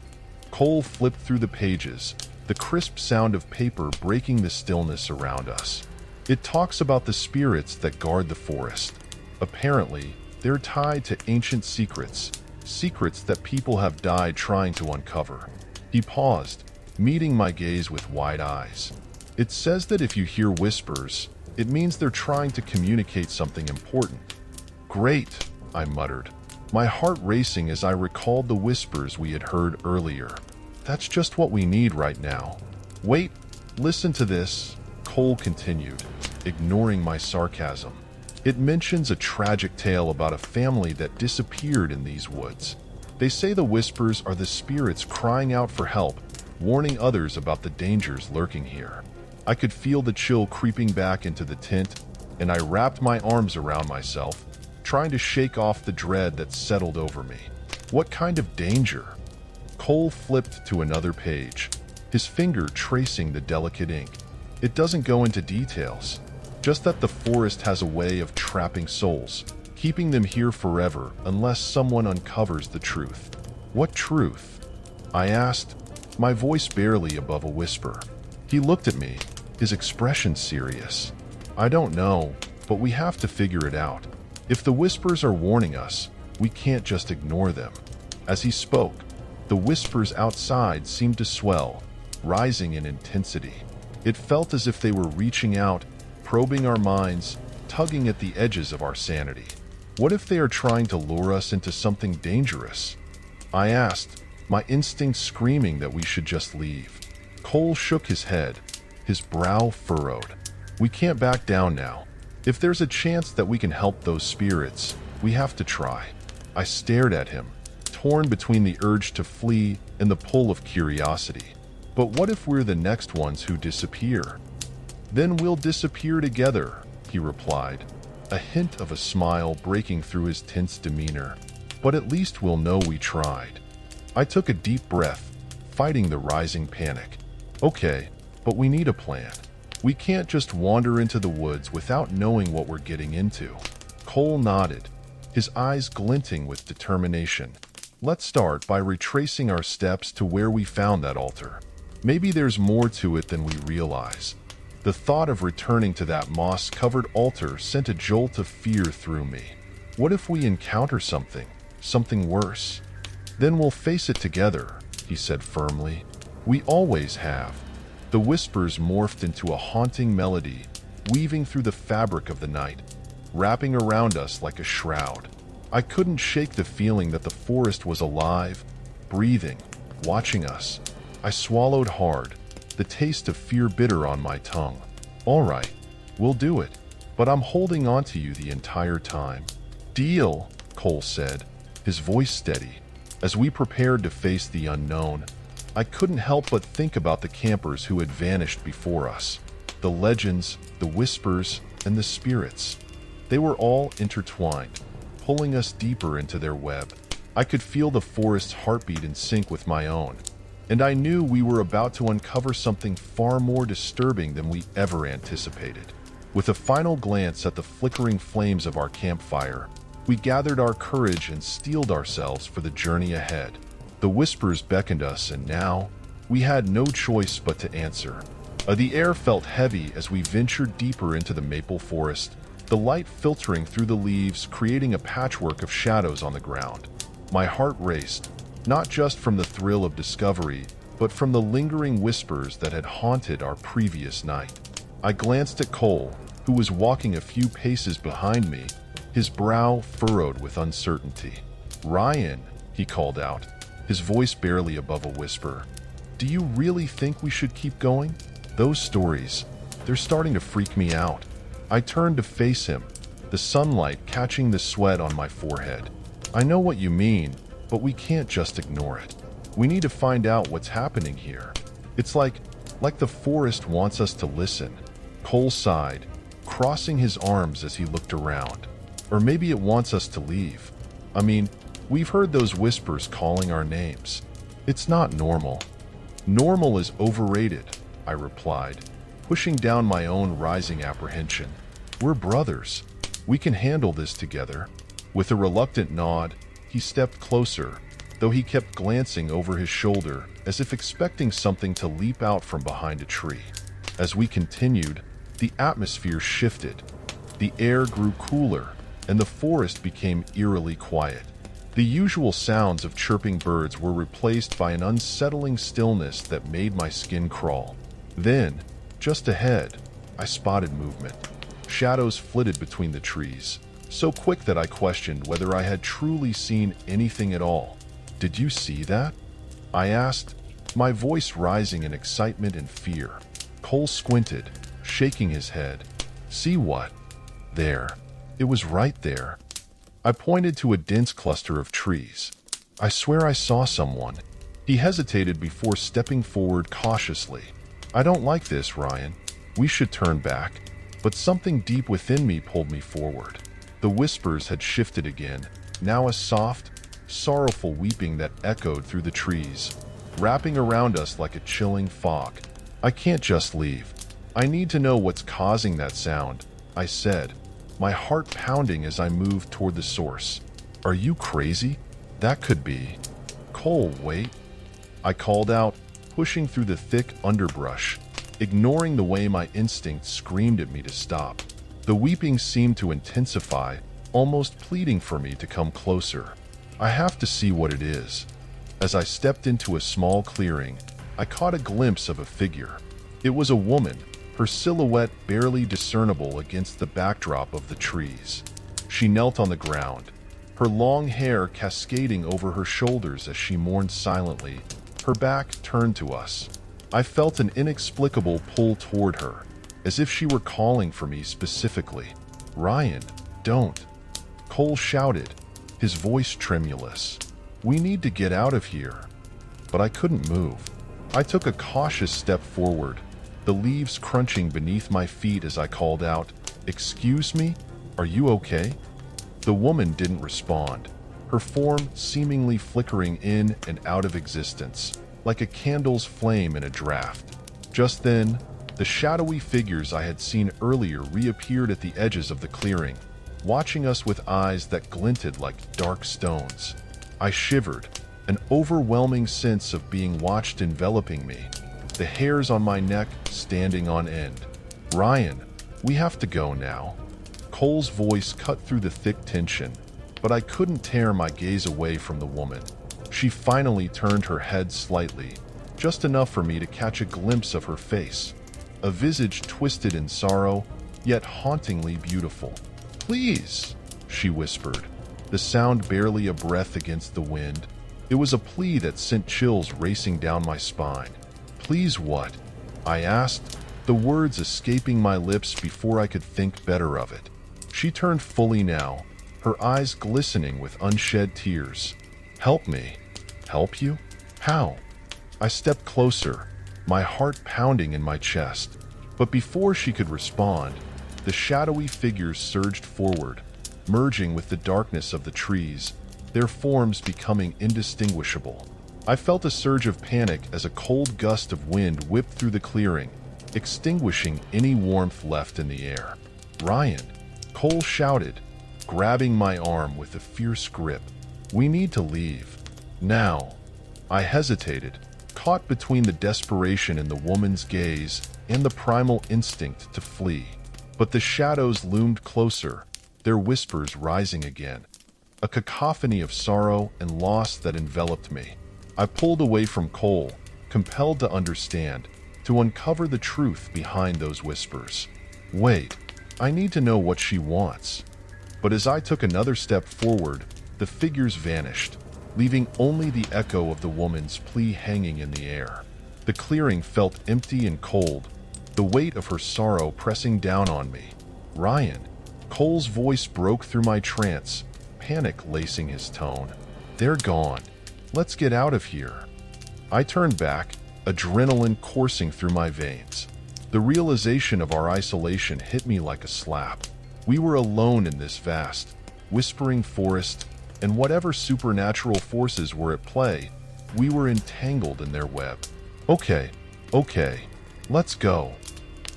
Cole flipped through the pages, the crisp sound of paper breaking the stillness around us. "It talks about the spirits that guard the forest. Apparently, they're tied to ancient secrets, secrets that people have died trying to uncover." He paused, meeting my gaze with wide eyes. "It says that if you hear whispers, it means they're trying to communicate something important." "Great," I muttered, my heart racing as I recalled the whispers we had heard earlier. "That's just what we need right now." "Wait, listen to this," Cole continued, ignoring my sarcasm. "It mentions a tragic tale about a family that disappeared in these woods. They say the whispers are the spirits crying out for help, warning others about the dangers lurking here." I could feel the chill creeping back into the tent, and I wrapped my arms around myself, trying to shake off the dread that settled over me. "What kind of danger?" Cole flipped to another page, his finger tracing the delicate ink. "It doesn't go into details, just that the forest has a way of trapping souls, keeping them here forever unless someone uncovers the truth." "What truth?" I asked, my voice barely above a whisper. He looked at me, his expression serious. "I don't know, but we have to figure it out. If the whispers are warning us, we can't just ignore them." As he spoke, the whispers outside seemed to swell, rising in intensity. It felt as if they were reaching out, probing our minds, tugging at the edges of our sanity. "What if they are trying to lure us into something dangerous?" I asked, my instincts screaming that we should just leave. Cole shook his head, his brow furrowed. "We can't back down now. If there's a chance that we can help those spirits, we have to try." I stared at him, torn between the urge to flee and the pull of curiosity. "But what if we're the next ones who disappear?" "Then we'll disappear together," he replied, a hint of a smile breaking through his tense demeanor. "But at least we'll know we tried." I took a deep breath, fighting the rising panic. "Okay, But we need a plan. We can't just wander into the woods without knowing what we're getting into. Cole nodded, his eyes glinting with determination. Let's start by retracing our steps to where we found that altar. Maybe there's more to it than we realize. The thought of returning to that moss-covered altar sent a jolt of fear through me. What if we encounter something worse? Then we'll face it together, he said firmly. We always have. The whispers morphed into a haunting melody, weaving through the fabric of the night, wrapping around us like a shroud. I couldn't shake the feeling that the forest was alive, breathing, watching us. I swallowed hard, the taste of fear bitter on my tongue. All right, we'll do it, but I'm holding on to you the entire time. Deal, Cole said, his voice steady. As we prepared to face the unknown, I couldn't help but think about the campers who had vanished before us. The legends, the whispers, and the spirits. They were all intertwined, pulling us deeper into their web. I could feel the forest's heartbeat in sync with my own, and I knew we were about to uncover something far more disturbing than we ever anticipated. With a final glance at the flickering flames of our campfire, we gathered our courage and steeled ourselves for the journey ahead. The whispers beckoned us, and now we had no choice but to answer. The air felt heavy as we ventured deeper into the maple forest, the light filtering through the leaves, creating a patchwork of shadows on the ground. My heart raced, not just from the thrill of discovery, but from the lingering whispers that had haunted our previous night. I glanced at Cole, who was walking a few paces behind me, his brow furrowed with uncertainty. "Ryan," he called out, his voice barely above a whisper. "Do you really think we should keep going? Those stories, they're starting to freak me out." I turned to face him, the sunlight catching the sweat on my forehead. "I know what you mean, but we can't just ignore it. We need to find out what's happening here. It's like the forest wants us to listen." Cole sighed, crossing his arms as he looked around. "Or maybe it wants us to leave. I mean, we've heard those whispers calling our names. It's not normal." "Normal is overrated," I replied, pushing down my own rising apprehension. "We're brothers. We can handle this together." With a reluctant nod, he stepped closer, though he kept glancing over his shoulder as if expecting something to leap out from behind a tree. As we continued, the atmosphere shifted. The air grew cooler, and the forest became eerily quiet. The usual sounds of chirping birds were replaced by an unsettling stillness that made my skin crawl. Then, just ahead, I spotted movement. Shadows flitted between the trees, so quick that I questioned whether I had truly seen anything at all. "Did you see that?" I asked, my voice rising in excitement and fear. Cole squinted, shaking his head. "See what?" "There. It was right there." I pointed to a dense cluster of trees. "I swear I saw someone." He hesitated before stepping forward cautiously. "I don't like this, Ryan. We should turn back." But something deep within me pulled me forward. The whispers had shifted again, now a soft, sorrowful weeping that echoed through the trees, wrapping around us like a chilling fog. "I can't just leave. I need to know what's causing that sound," I said, my heart pounding as I moved toward the source. "Are you crazy? That could be." "Cole, wait," I called out, pushing through the thick underbrush, ignoring the way my instincts screamed at me to stop. The weeping seemed to intensify, almost pleading for me to come closer. "I have to see what it is." As I stepped into a small clearing, I caught a glimpse of a figure. It was a woman, her silhouette barely discernible against the backdrop of the trees. She knelt on the ground, her long hair cascading over her shoulders as she mourned silently, her back turned to us. I felt an inexplicable pull toward her, as if she were calling for me specifically. "Ryan, don't!" Cole shouted, his voice tremulous. "We need to get out of here." But I couldn't move. I took a cautious step forward, the leaves crunching beneath my feet as I called out, "Excuse me? Are you okay?" The woman didn't respond, her form seemingly flickering in and out of existence, like a candle's flame in a draft. Just then, the shadowy figures I had seen earlier reappeared at the edges of the clearing, watching us with eyes that glinted like dark stones. I shivered, an overwhelming sense of being watched enveloping me, the hairs on my neck standing on end. "Ryan, we have to go now." Cole's voice cut through the thick tension, but I couldn't tear my gaze away from the woman. She finally turned her head slightly, just enough for me to catch a glimpse of her face, a visage twisted in sorrow, yet hauntingly beautiful. "Please," she whispered, the sound barely a breath against the wind. It was a plea that sent chills racing down my spine. "Please what?" I asked, the words escaping my lips before I could think better of it. She turned fully now, her eyes glistening with unshed tears. "Help me." "Help you? How?" I stepped closer, my heart pounding in my chest. But before she could respond, the shadowy figures surged forward, merging with the darkness of the trees, their forms becoming indistinguishable. I felt a surge of panic as a cold gust of wind whipped through the clearing, extinguishing any warmth left in the air. "Ryan," Cole shouted, grabbing my arm with a fierce grip. "We need to leave. Now." I hesitated, caught between the desperation in the woman's gaze and the primal instinct to flee. But the shadows loomed closer, their whispers rising again, a cacophony of sorrow and loss that enveloped me. I pulled away from Cole, compelled to understand, to uncover the truth behind those whispers. "Wait, I need to know what she wants." But as I took another step forward, the figures vanished, leaving only the echo of the woman's plea hanging in the air. The clearing felt empty and cold, the weight of her sorrow pressing down on me. "Ryan," Cole's voice broke through my trance, panic lacing his tone. "They're gone. Let's get out of here." I turned back, adrenaline coursing through my veins. The realization of our isolation hit me like a slap. We were alone in this vast, whispering forest, and whatever supernatural forces were at play, we were entangled in their web. Okay, let's go,"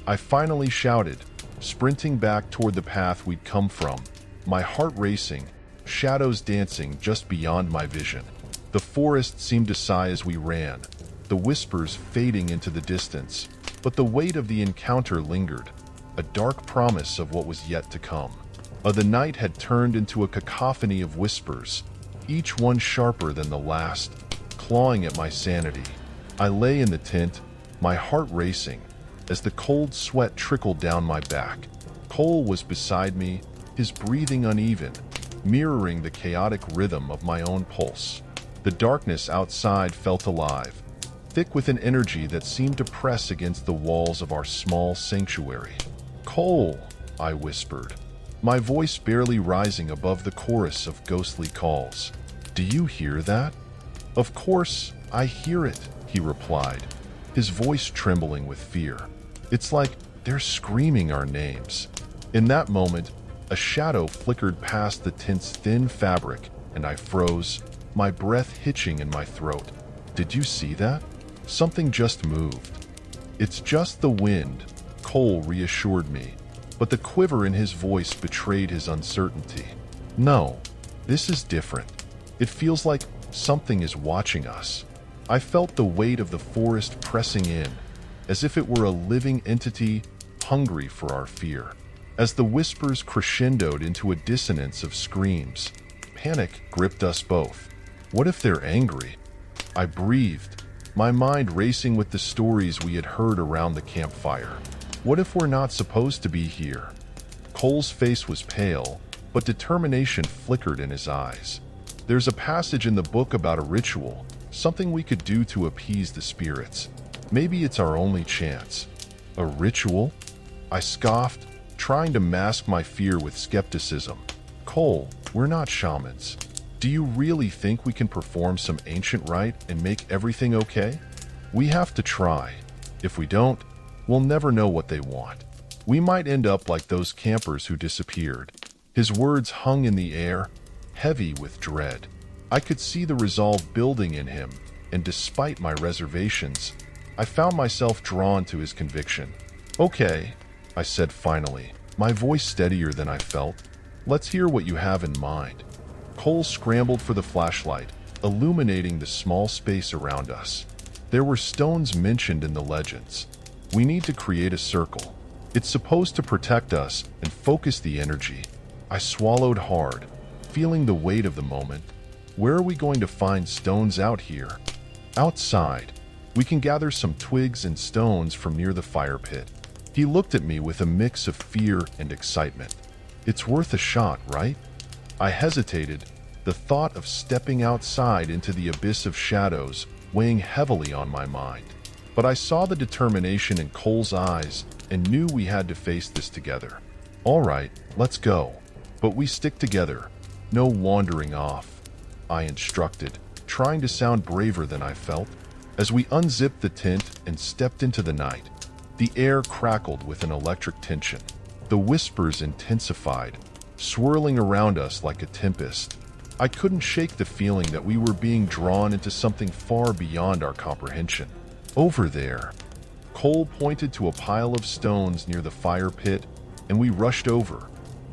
I finally shouted, sprinting back toward the path we'd come from, my heart racing, shadows dancing just beyond my vision. The forest seemed to sigh as we ran, the whispers fading into the distance, but the weight of the encounter lingered, a dark promise of what was yet to come. The night had turned into a cacophony of whispers, each one sharper than the last, clawing at my sanity. I lay in the tent, my heart racing, as the cold sweat trickled down my back. Cole was beside me, his breathing uneven, mirroring the chaotic rhythm of my own pulse. The darkness outside felt alive, thick with an energy that seemed to press against the walls of our small sanctuary. "Cole," I whispered, my voice barely rising above the chorus of ghostly calls. "Do you hear that?" "Of course, I hear it," he replied, his voice trembling with fear. "It's like they're screaming our names." In that moment, a shadow flickered past the tent's thin fabric, and I froze, my breath hitching in my throat. "Did you see that? Something just moved." "It's just the wind," Cole reassured me, but the quiver in his voice betrayed his uncertainty. "No, this is different. It feels like something is watching us." I felt the weight of the forest pressing in, as if it were a living entity hungry for our fear. As the whispers crescendoed into a dissonance of screams, panic gripped us both. What if they're angry? I breathed, my mind racing with the stories we had heard around the campfire. What if we're not supposed to be here? Cole's face was pale, but determination flickered in his eyes. "There's a passage in the book about a ritual, something we could do to appease the spirits. Maybe it's our only chance." "A ritual?" I scoffed, trying to mask my fear with skepticism. "Cole, we're not shamans. Do you really think we can perform some ancient rite and make everything okay? We have to try. If we don't, we'll never know what they want. We might end up like those campers who disappeared." His words hung in the air, heavy with dread. I could see the resolve building in him, and despite my reservations, I found myself drawn to his conviction. "Okay," I said finally, my voice steadier than I felt. "Let's hear what you have in mind." Cole scrambled for the flashlight, illuminating the small space around us. There were stones mentioned in the legends. We need to create a circle. It's supposed to protect us and focus the energy. I swallowed hard, feeling the weight of the moment. Where are we going to find stones out here? Outside. We can gather some twigs and stones from near the fire pit. He looked at me with a mix of fear and excitement. It's worth a shot, right? I hesitated, the thought of stepping outside into the abyss of shadows weighing heavily on my mind. But I saw the determination in Cole's eyes and knew we had to face this together. "All right, let's go. But we stick together. No wandering off," I instructed, trying to sound braver than I felt. As we unzipped the tent and stepped into the night, the air crackled with an electric tension. The whispers intensified, swirling around us like a tempest. I couldn't shake the feeling that we were being drawn into something far beyond our comprehension. "Over there." Cole pointed to a pile of stones near the fire pit, and we rushed over,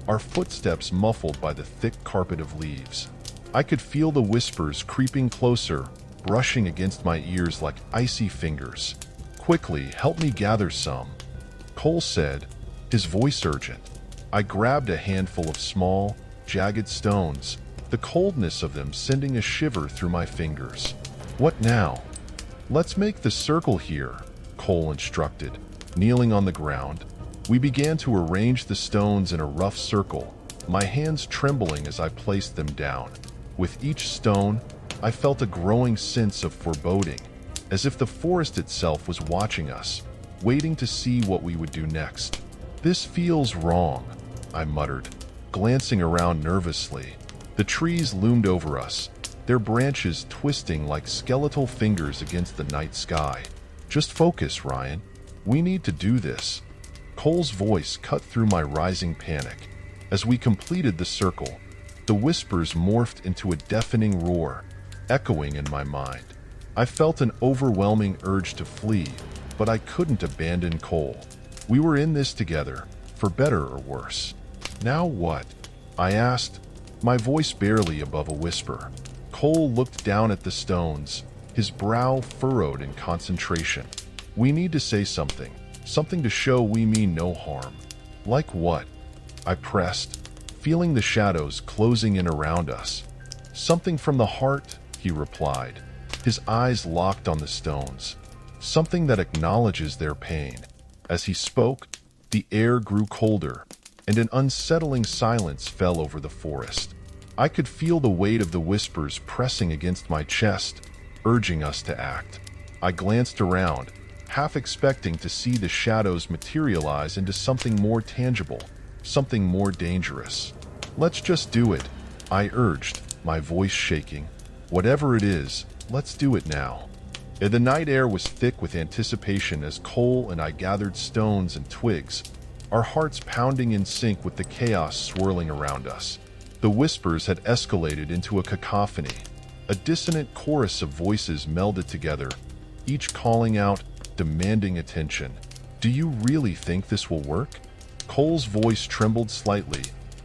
our footsteps muffled by the thick carpet of leaves. I could feel the whispers creeping closer, brushing against my ears like icy fingers. "Quickly, help me gather some," Cole said, his voice urgent. I grabbed a handful of small, jagged stones, the coldness of them sending a shiver through my fingers. "What now?" "Let's make the circle here," Cole instructed, kneeling on the ground. We began to arrange the stones in a rough circle, my hands trembling as I placed them down. With each stone, I felt a growing sense of foreboding, as if the forest itself was watching us, waiting to see what we would do next. "This feels wrong," I muttered, glancing around nervously. The trees loomed over us, their branches twisting like skeletal fingers against the night sky. "Just focus, Ryan. We need to do this." Cole's voice cut through my rising panic. As we completed the circle, the whispers morphed into a deafening roar, echoing in my mind. I felt an overwhelming urge to flee, but I couldn't abandon Cole. We were in this together, for better or worse. "Now what?" I asked, my voice barely above a whisper. Cole looked down at the stones, his brow furrowed in concentration. "We need to say something, something to show we mean no harm." "Like what?" I pressed, feeling the shadows closing in around us. "Something from the heart," he replied, his eyes locked on the stones. "Something that acknowledges their pain." As he spoke, the air grew colder, and an unsettling silence fell over the forest. I could feel the weight of the whispers pressing against my chest, urging us to act. I glanced around, half expecting to see the shadows materialize into something more tangible, something more dangerous. "Let's just do it," I urged, my voice shaking. "Whatever it is, let's do it now." The night air was thick with anticipation as Cole and I gathered stones and twigs, our hearts pounding in sync with the chaos swirling around us. The whispers had escalated into a cacophony, a dissonant chorus of voices melded together, each calling out, demanding attention. "Do you really think this will work?" Cole's voice trembled slightly,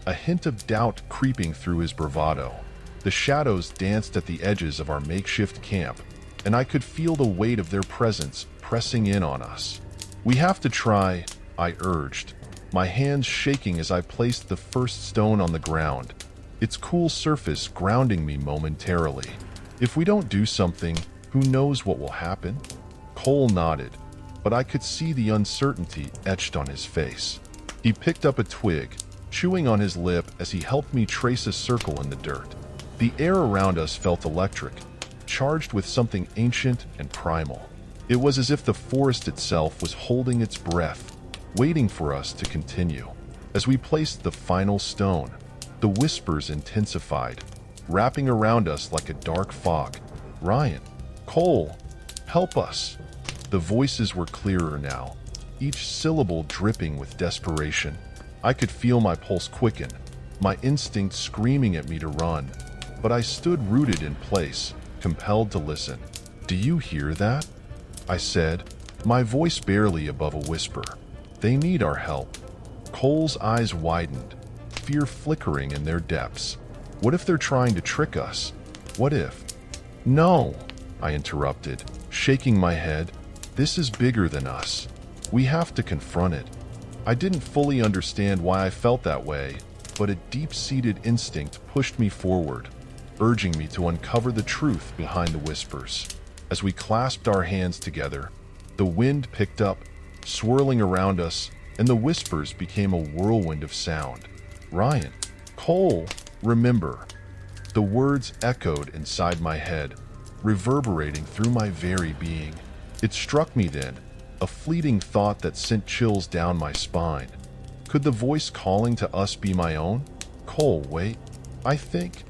a hint of doubt creeping through his bravado. The shadows danced at the edges of our makeshift camp, and I could feel the weight of their presence pressing in on us. "We have to try," I urged, my hands shaking as I placed the first stone on the ground, its cool surface grounding me momentarily. "If we don't do something, who knows what will happen?" Cole nodded, but I could see the uncertainty etched on his face. He picked up a twig, chewing on his lip as he helped me trace a circle in the dirt. The air around us felt electric, charged with something ancient and primal. It was as if the forest itself was holding its breath, waiting for us to continue. As we placed the final stone, the whispers intensified, wrapping around us like a dark fog. "Ryan, Cole, help us!" The voices were clearer now, each syllable dripping with desperation. I could feel my pulse quicken, my instinct screaming at me to run, but I stood rooted in place, compelled to listen. "Do you hear that?" I said, my voice barely above a whisper. They need our help. Cole's eyes widened, fear flickering in their depths. What if they're trying to trick us? What if? No, I interrupted, shaking my head. This is bigger than us. We have to confront it. I didn't fully understand why I felt that way, but a deep-seated instinct pushed me forward, urging me to uncover the truth behind the whispers. As we clasped our hands together, the wind picked up, swirling around us, and the whispers became a whirlwind of sound. Ryan, Cole, remember. The words echoed inside my head, reverberating through my very being. It struck me then, a fleeting thought that sent chills down my spine. Could the voice calling to us be my own? Cole, wait, I think.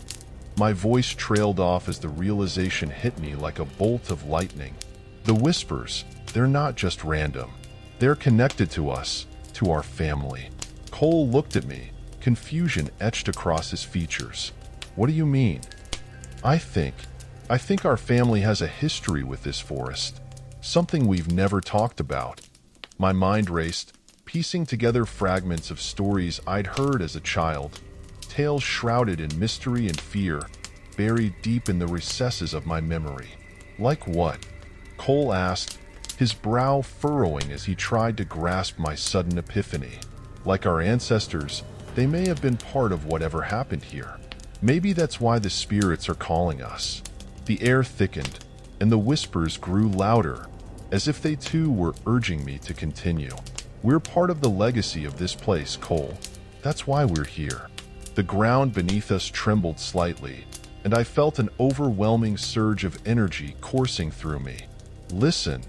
My voice trailed off as the realization hit me like a bolt of lightning. The whispers, they're not just random. They're connected to us, to our family. Cole looked at me, confusion etched across his features. What do you mean? I think our family has a history with this forest. Something we've never talked about. My mind raced, piecing together fragments of stories I'd heard as a child. Tales shrouded in mystery and fear, buried deep in the recesses of my memory. Like what? Cole asked, his brow furrowing as he tried to grasp my sudden epiphany. Like our ancestors, they may have been part of whatever happened here. Maybe that's why the spirits are calling us. The air thickened, and the whispers grew louder, as if they too were urging me to continue. We're part of the legacy of this place, Cole. That's why we're here. The ground beneath us trembled slightly, and I felt an overwhelming surge of energy coursing through me. Listen,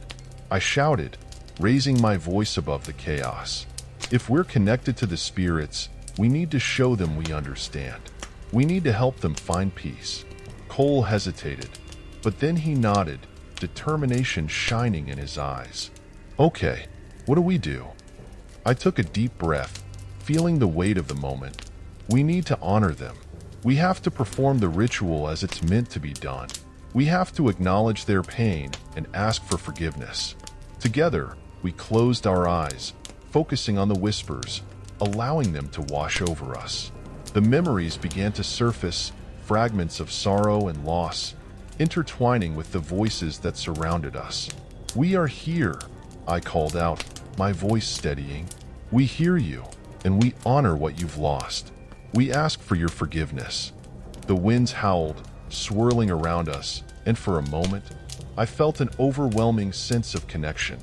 I shouted, raising my voice above the chaos. If we're connected to the spirits, we need to show them we understand. We need to help them find peace. Cole hesitated, but then he nodded, determination shining in his eyes. Okay, what do we do? I took a deep breath, feeling the weight of the moment. We need to honor them. We have to perform the ritual as it's meant to be done. We have to acknowledge their pain and ask for forgiveness. Together, we closed our eyes, focusing on the whispers, allowing them to wash over us. The memories began to surface, fragments of sorrow and loss, intertwining with the voices that surrounded us. We are here, I called out, my voice steadying. We hear you, and we honor what you've lost. We ask for your forgiveness. The winds howled, swirling around us, and for a moment, I felt an overwhelming sense of connection,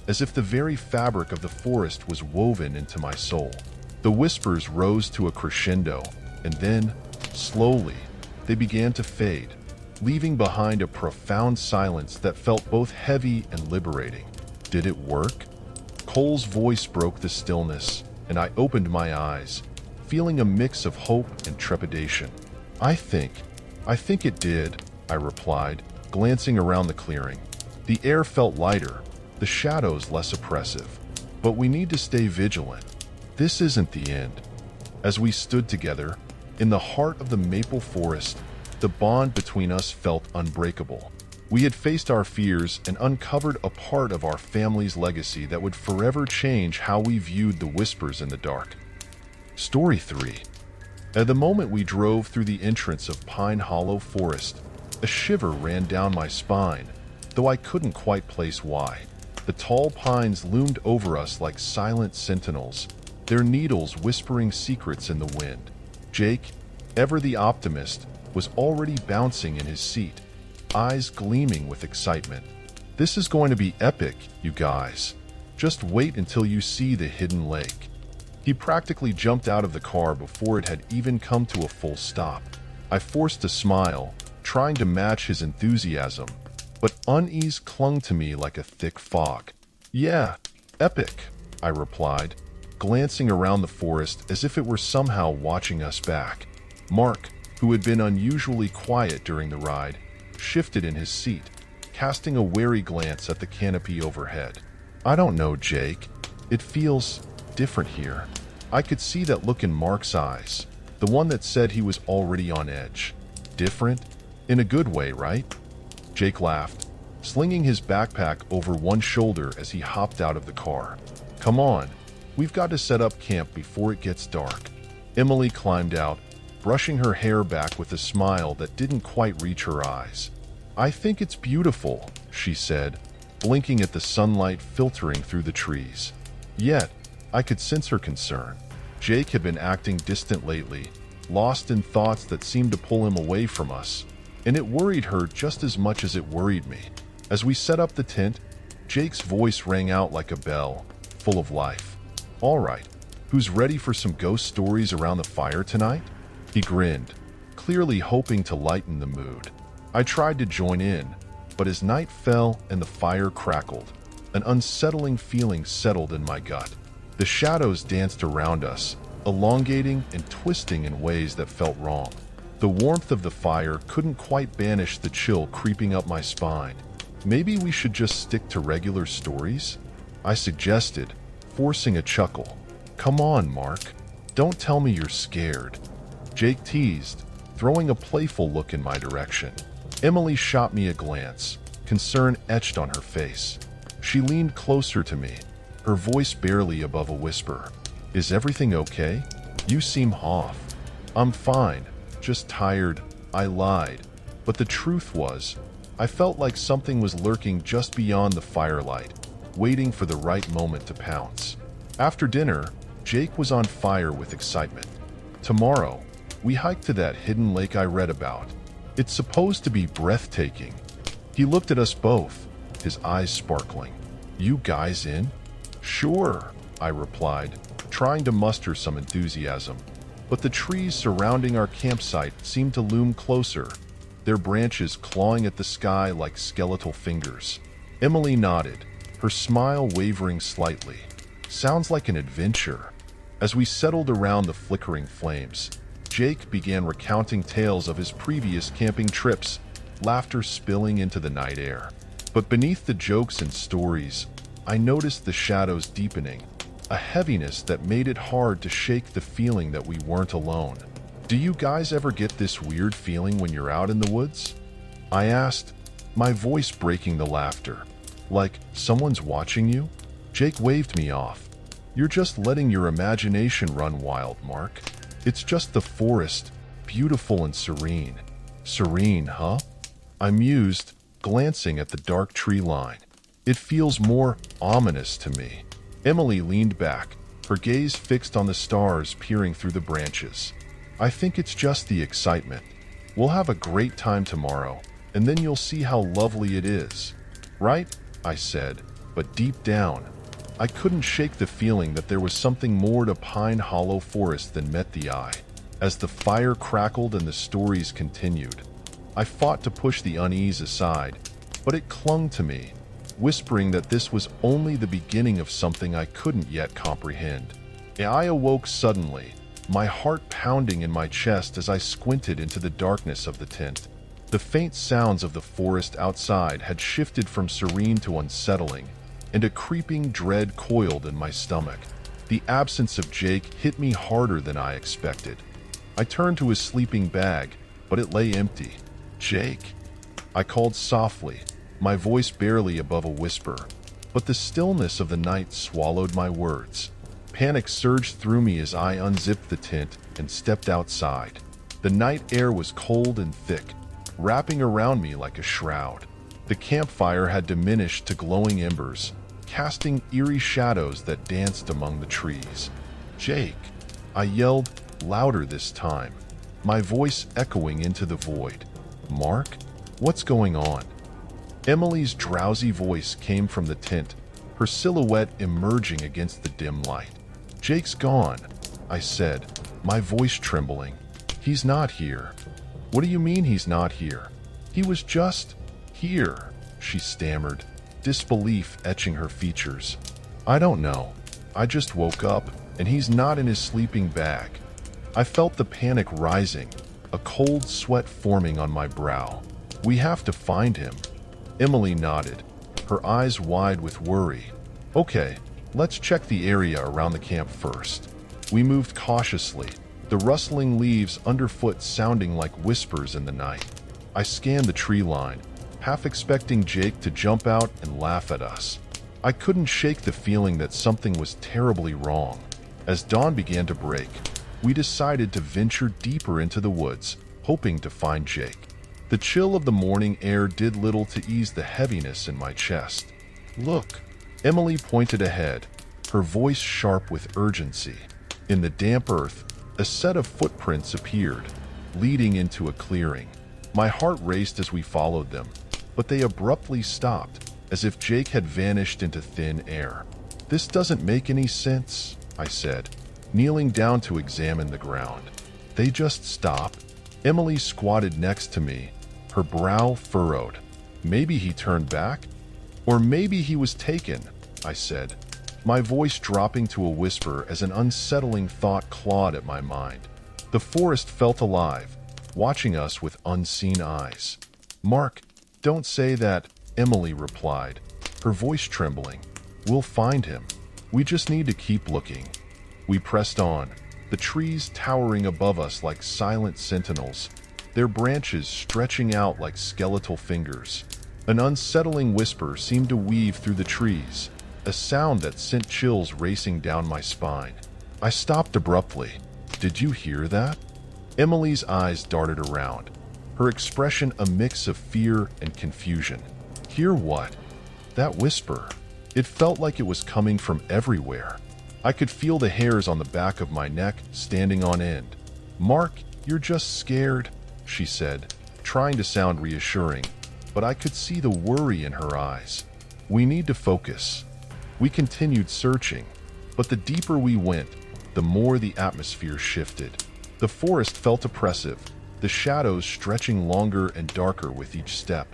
as if the very fabric of the forest was woven into my soul. The whispers rose to a crescendo, and then, slowly, they began to fade, leaving behind a profound silence that felt both heavy and liberating. Did it work? Cole's voice broke the stillness, and I opened my eyes, feeling a mix of hope and trepidation. I think it did, I replied, glancing around the clearing. The air felt lighter, the shadows less oppressive. But we need to stay vigilant. This isn't the end. As we stood together, in the heart of the maple forest, the bond between us felt unbreakable. We had faced our fears and uncovered a part of our family's legacy that would forever change how we viewed the whispers in the dark. Story 3. At the moment we drove through the entrance of Pine Hollow Forest, a shiver ran down my spine, though I couldn't quite place why. The tall pines loomed over us like silent sentinels, their needles whispering secrets in the wind. Jake, ever the optimist, was already bouncing in his seat, eyes gleaming with excitement. This is going to be epic, you guys. Just wait until you see the hidden lake. He practically jumped out of the car before it had even come to a full stop. I forced a smile, trying to match his enthusiasm, but unease clung to me like a thick fog. Yeah, epic, I replied, glancing around the forest as if it were somehow watching us back. Mark, who had been unusually quiet during the ride, shifted in his seat, casting a wary glance at the canopy overhead. I don't know, Jake. It feels different here. I could see that look in Mark's eyes, the one that said he was already on edge. Different? In a good way, right? Jake laughed, slinging his backpack over one shoulder as he hopped out of the car. "Come on, we've got to set up camp before it gets dark." Emily climbed out, brushing her hair back with a smile that didn't quite reach her eyes. "I think it's beautiful," she said, blinking at the sunlight filtering through the trees. Yet, I could sense her concern. Jake had been acting distant lately, lost in thoughts that seemed to pull him away from us, and it worried her just as much as it worried me. As we set up the tent, Jake's voice rang out like a bell, full of life. "All right, who's ready for some ghost stories around the fire tonight?" He grinned, clearly hoping to lighten the mood. I tried to join in, but as night fell and the fire crackled, an unsettling feeling settled in my gut. The shadows danced around us, elongating and twisting in ways that felt wrong. The warmth of the fire couldn't quite banish the chill creeping up my spine. "Maybe we should just stick to regular stories?" I suggested, forcing a chuckle. "Come on, Mark. Don't tell me you're scared," Jake teased, throwing a playful look in my direction. Emily shot me a glance, concern etched on her face. She leaned closer to me, her voice barely above a whisper. "Is everything okay? You seem off." "I'm fine, just tired," I lied. But the truth was, I felt like something was lurking just beyond the firelight, waiting for the right moment to pounce. After dinner, Jake was on fire with excitement. "Tomorrow, we hike to that hidden lake I read about. It's supposed to be breathtaking." He looked at us both, his eyes sparkling. "You guys in?" "Sure," I replied, trying to muster some enthusiasm. But the trees surrounding our campsite seemed to loom closer, their branches clawing at the sky like skeletal fingers. Emily nodded, her smile wavering slightly. "Sounds like an adventure." As we settled around the flickering flames, Jake began recounting tales of his previous camping trips, laughter spilling into the night air. But beneath the jokes and stories, I noticed the shadows deepening, a heaviness that made it hard to shake the feeling that we weren't alone. "Do you guys ever get this weird feeling when you're out in the woods?" I asked, my voice breaking the laughter. "Like someone's watching you?" Jake waved me off. "You're just letting your imagination run wild, Mark. It's just the forest, beautiful and serene." "Serene, huh?" I mused, glancing at the dark tree line. "It feels more ominous to me." Emily leaned back, her gaze fixed on the stars peering through the branches. "I think it's just the excitement. We'll have a great time tomorrow, and then you'll see how lovely it is." "Right?" I said, but deep down, I couldn't shake the feeling that there was something more to Pine Hollow Forest than met the eye. As the fire crackled and the stories continued, I fought to push the unease aside, but it clung to me, whispering that this was only the beginning of something I couldn't yet comprehend. I awoke suddenly, my heart pounding in my chest as I squinted into the darkness of the tent. The faint sounds of the forest outside had shifted from serene to unsettling, and a creeping dread coiled in my stomach. The absence of Jake hit me harder than I expected. I turned to his sleeping bag, but it lay empty. "Jake," I called softly, my voice barely above a whisper, but the stillness of the night swallowed my words. Panic surged through me as I unzipped the tent and stepped outside. The night air was cold and thick, wrapping around me like a shroud. The campfire had diminished to glowing embers, casting eerie shadows that danced among the trees. "Jake," I yelled, louder this time, my voice echoing into the void. "Mark, what's going on?" Emily's drowsy voice came from the tent, her silhouette emerging against the dim light. "Jake's gone," I said, my voice trembling. "He's not here." "What do you mean he's not here?" "He was just here," she stammered, disbelief etching her features. "I don't know. I just woke up, and he's not in his sleeping bag." I felt the panic rising, a cold sweat forming on my brow. "We have to find him." Emily nodded, her eyes wide with worry. "Okay, let's check the area around the camp first." We moved cautiously, the rustling leaves underfoot sounding like whispers in the night. I scanned the tree line, half expecting Jake to jump out and laugh at us. I couldn't shake the feeling that something was terribly wrong. As dawn began to break, we decided to venture deeper into the woods, hoping to find Jake. The chill of the morning air did little to ease the heaviness in my chest. "Look," Emily pointed ahead, her voice sharp with urgency. In the damp earth, a set of footprints appeared, leading into a clearing. My heart raced as we followed them, but they abruptly stopped, as if Jake had vanished into thin air. "This doesn't make any sense," I said, kneeling down to examine the ground. "They just stopped." Emily squatted next to me, her brow furrowed. "Maybe he turned back? Or maybe he was taken," I said, my voice dropping to a whisper as an unsettling thought clawed at my mind. The forest felt alive, watching us with unseen eyes. "Mark, don't say that," Emily replied, her voice trembling. "We'll find him. We just need to keep looking." We pressed on, the trees towering above us like silent sentinels, their branches stretching out like skeletal fingers. An unsettling whisper seemed to weave through the trees, a sound that sent chills racing down my spine. I stopped abruptly. "Did you hear that?" Emily's eyes darted around, her expression a mix of fear and confusion. "Hear what?" "That whisper. It felt like it was coming from everywhere." I could feel the hairs on the back of my neck standing on end. "Mark, you're just scared," she said, trying to sound reassuring, but I could see the worry in her eyes. "We need to focus." We continued searching, but the deeper we went, the more the atmosphere shifted. The forest felt oppressive, the shadows stretching longer and darker with each step.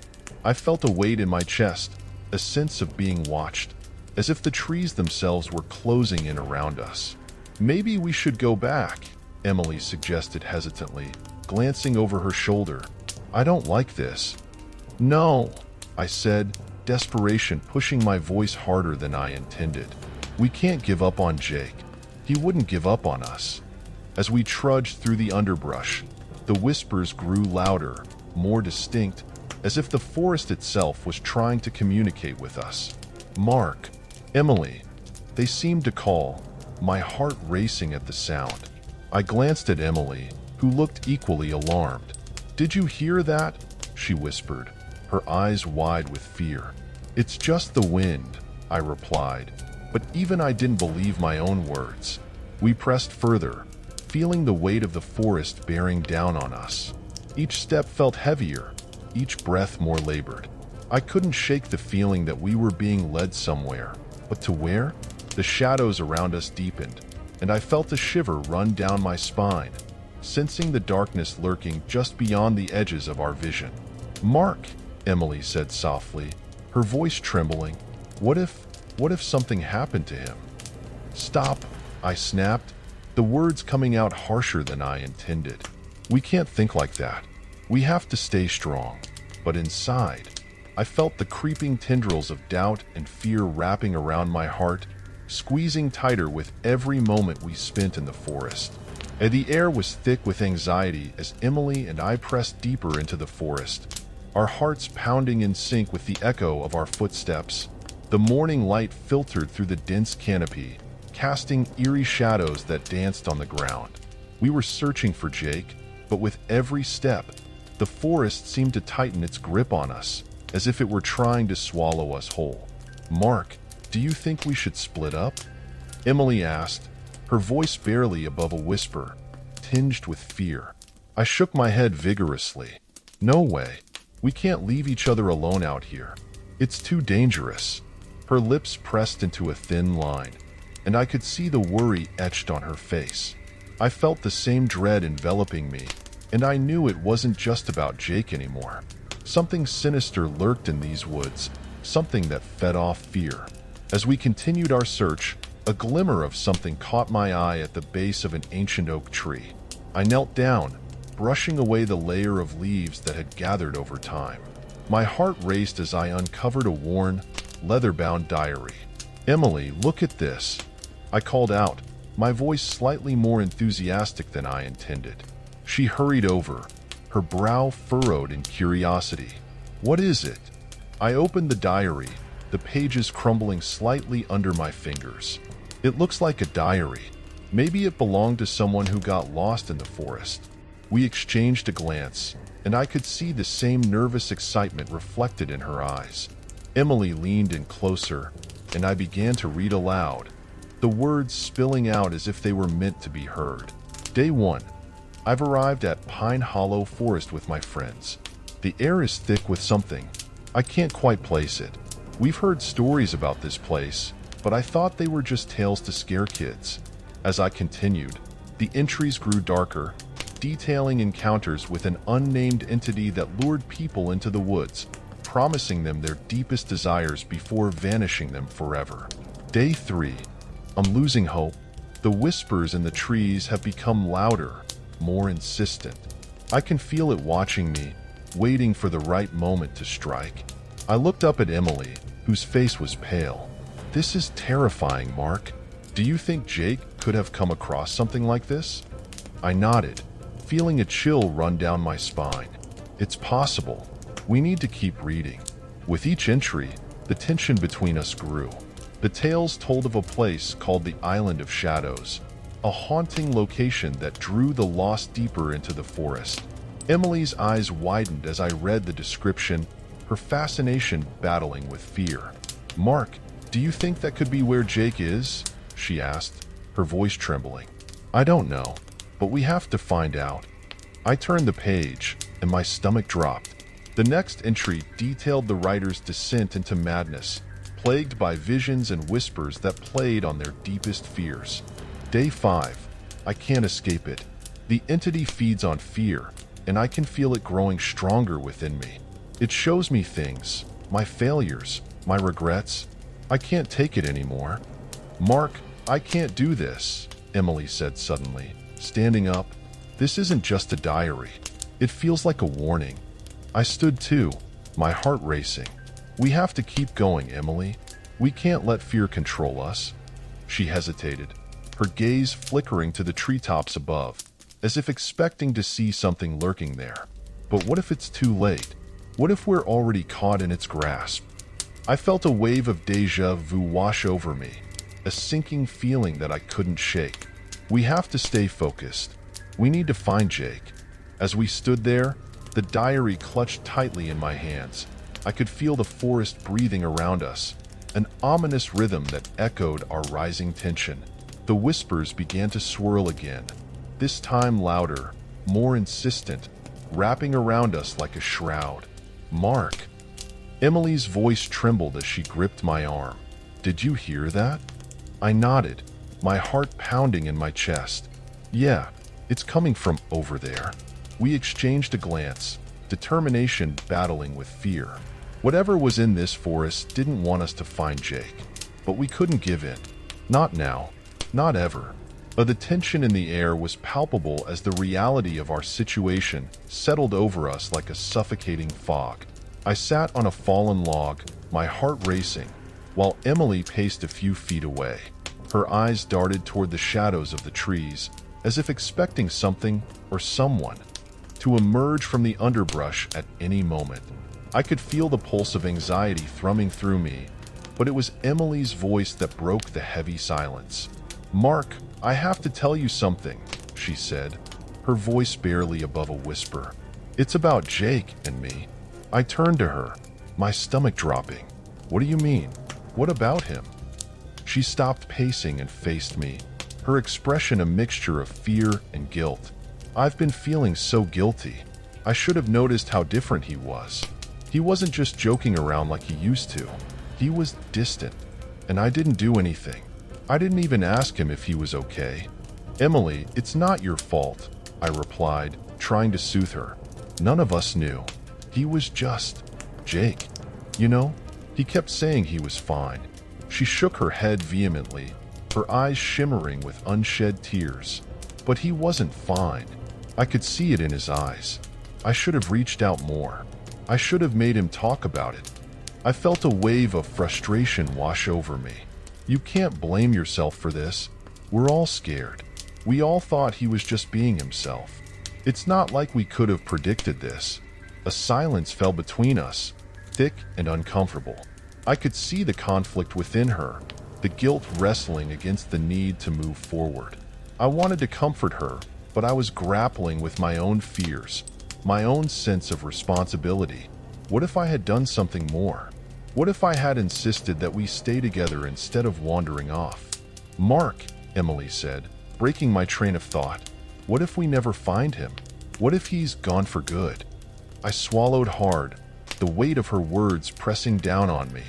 I felt a weight in my chest, a sense of being watched, as if the trees themselves were closing in around us. "Maybe we should go back," Emily suggested hesitantly, glancing over her shoulder. "I don't like this." "No," I said, desperation pushing my voice harder than I intended. "We can't give up on Jake. He wouldn't give up on us." As we trudged through the underbrush, the whispers grew louder, more distinct, as if the forest itself was trying to communicate with us. "Mark, Emily," they seemed to call, my heart racing at the sound. I glanced at Emily, who looked equally alarmed. "Did you hear that?" she whispered, her eyes wide with fear. "It's just the wind," I replied, but even I didn't believe my own words. We pressed further, feeling the weight of the forest bearing down on us. Each step felt heavier, each breath more labored. I couldn't shake the feeling that we were being led somewhere, but to where? The shadows around us deepened, and I felt a shiver run down my spine, sensing the darkness lurking just beyond the edges of our vision. "Mark," Emily said softly, her voice trembling, What if something happened to him?" "Stop," I snapped, the words coming out harsher than I intended. "We can't think like that. We have to stay strong." But inside, I felt the creeping tendrils of doubt and fear wrapping around my heart, squeezing tighter with every moment we spent in the forest. And the air was thick with anxiety as Emily and I pressed deeper into the forest, our hearts pounding in sync with the echo of our footsteps. The morning light filtered through the dense canopy, casting eerie shadows that danced on the ground. We were searching for Jake, but with every step, the forest seemed to tighten its grip on us, as if it were trying to swallow us whole. "Mark, do you think we should split up?" Emily asked, her voice barely above a whisper, tinged with fear. I shook my head vigorously. "No way. We can't leave each other alone out here. It's too dangerous." Her lips pressed into a thin line, and I could see the worry etched on her face. I felt the same dread enveloping me, and I knew it wasn't just about Jake anymore. Something sinister lurked in these woods, something that fed off fear. As we continued our search, a glimmer of something caught my eye at the base of an ancient oak tree. I knelt down, brushing away the layer of leaves that had gathered over time. My heart raced as I uncovered a worn, leather-bound diary. "Emily, look at this," I called out, my voice slightly more enthusiastic than I intended. She hurried over, her brow furrowed in curiosity. What is it? I opened the diary, the pages crumbling slightly under my fingers. It looks like a diary. Maybe it belonged to someone who got lost in the forest. We exchanged a glance, and I could see the same nervous excitement reflected in her eyes. Emily leaned in closer, and I began to read aloud, the words spilling out as if they were meant to be heard. Day 1. I've arrived at Pine Hollow Forest with my friends. The air is thick with something. I can't quite place it. We've heard stories about this place, but I thought they were just tales to scare kids. As I continued, the entries grew darker, detailing encounters with an unnamed entity that lured people into the woods, promising them their deepest desires before vanishing them forever. Day 3. I'm losing hope. The whispers in the trees have become louder, more insistent. I can feel it watching me, waiting for the right moment to strike. I looked up at Emily, whose face was pale. This is terrifying, Mark. Do you think Jake could have come across something like this? I nodded, feeling a chill run down my spine. It's possible. We need to keep reading. With each entry, the tension between us grew. The tales told of a place called the Island of Shadows, a haunting location that drew the lost deeper into the forest. Emily's eyes widened as I read the description, her fascination battling with fear. Mark, do you think that could be where Jake is? She asked, her voice trembling. I don't know, but we have to find out. I turned the page, and my stomach dropped. The next entry detailed the writer's descent into madness, plagued by visions and whispers that played on their deepest fears. Day 5. I can't escape it. The entity feeds on fear, and I can feel it growing stronger within me. It shows me things, my failures, my regrets. I can't take it anymore. Mark, I can't do this, Emily said suddenly, standing up. This isn't just a diary. It feels like a warning. I stood too, my heart racing. We have to keep going, Emily. We can't let fear control us. She hesitated, her gaze flickering to the treetops above, as if expecting to see something lurking there. But what if it's too late? What if we're already caught in its grasp? I felt a wave of déjà vu wash over me, a sinking feeling that I couldn't shake. We have to stay focused. We need to find Jake. As we stood there, the diary clutched tightly in my hands. I could feel the forest breathing around us, an ominous rhythm that echoed our rising tension. The whispers began to swirl again, this time louder, more insistent, wrapping around us like a shroud. Mark. Emily's voice trembled as she gripped my arm. Did you hear that? I nodded, my heart pounding in my chest. Yeah, it's coming from over there. We exchanged a glance, determination battling with fear. Whatever was in this forest didn't want us to find Jake, but we couldn't give in. Not now, not ever. But the tension in the air was palpable as the reality of our situation settled over us like a suffocating fog. I sat on a fallen log, my heart racing, while Emily paced a few feet away. Her eyes darted toward the shadows of the trees, as if expecting something or someone to emerge from the underbrush at any moment. I could feel the pulse of anxiety thrumming through me, but it was Emily's voice that broke the heavy silence. Mark, I have to tell you something, she said, her voice barely above a whisper. It's about Jake and me. I turned to her, my stomach dropping. What do you mean? What about him? She stopped pacing and faced me, her expression a mixture of fear and guilt. I've been feeling so guilty. I should have noticed how different he was. He wasn't just joking around like he used to. He was distant, and I didn't do anything. I didn't even ask him if he was okay. Emily, it's not your fault, I replied, trying to soothe her. None of us knew. He was just Jake. You know, he kept saying he was fine. She shook her head vehemently, her eyes shimmering with unshed tears. But he wasn't fine. I could see it in his eyes. I should have reached out more. I should have made him talk about it. I felt a wave of frustration wash over me. You can't blame yourself for this. We're all scared. We all thought he was just being himself. It's not like we could have predicted this. A silence fell between us, thick and uncomfortable. I could see the conflict within her, the guilt wrestling against the need to move forward. I wanted to comfort her, but I was grappling with my own fears, my own sense of responsibility. What if I had done something more? What if I had insisted that we stay together instead of wandering off? Mark, Emily said, breaking my train of thought. What if we never find him? What if he's gone for good? I swallowed hard, the weight of her words pressing down on me.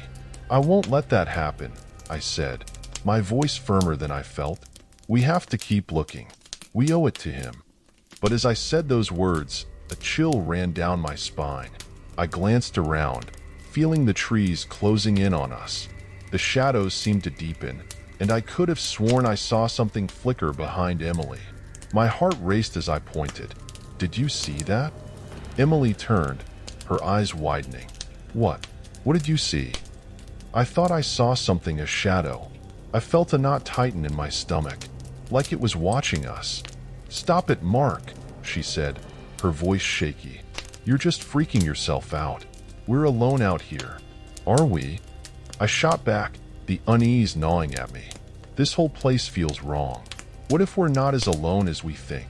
I won't let that happen, I said, my voice firmer than I felt. We have to keep looking. We owe it to him. But as I said those words, a chill ran down my spine. I glanced around, feeling the trees closing in on us. The shadows seemed to deepen, and I could have sworn I saw something flicker behind Emily. My heart raced as I pointed. Did you see that? Emily turned, her eyes widening. What? What did you see? I thought I saw something, a shadow. I felt a knot tighten in my stomach, like it was watching us. Stop it, Mark, she said, her voice shaky. You're just freaking yourself out. We're alone out here. Are we? I shot back, the unease gnawing at me. This whole place feels wrong. What if we're not as alone as we think?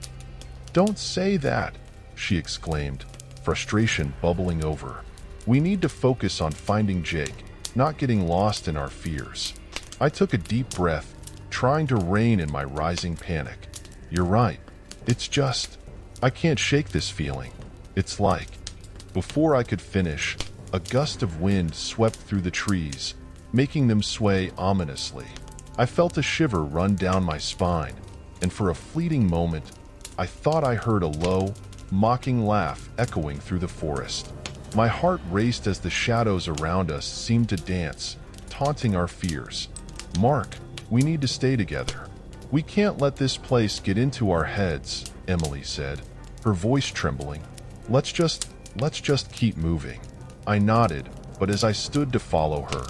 Don't say that, she exclaimed, frustration bubbling over. We need to focus on finding Jake, not getting lost in our fears. I took a deep breath, trying to rein in my rising panic. You're right. It's just, I can't shake this feeling. It's like, before I could finish, a gust of wind swept through the trees, making them sway ominously. I felt a shiver run down my spine, and for a fleeting moment, I thought I heard a low, mocking laugh echoing through the forest. My heart raced as the shadows around us seemed to dance, taunting our fears. Mark, we need to stay together. We can't let this place get into our heads, Emily said, her voice trembling. Let's just keep moving. I nodded, but as I stood to follow her,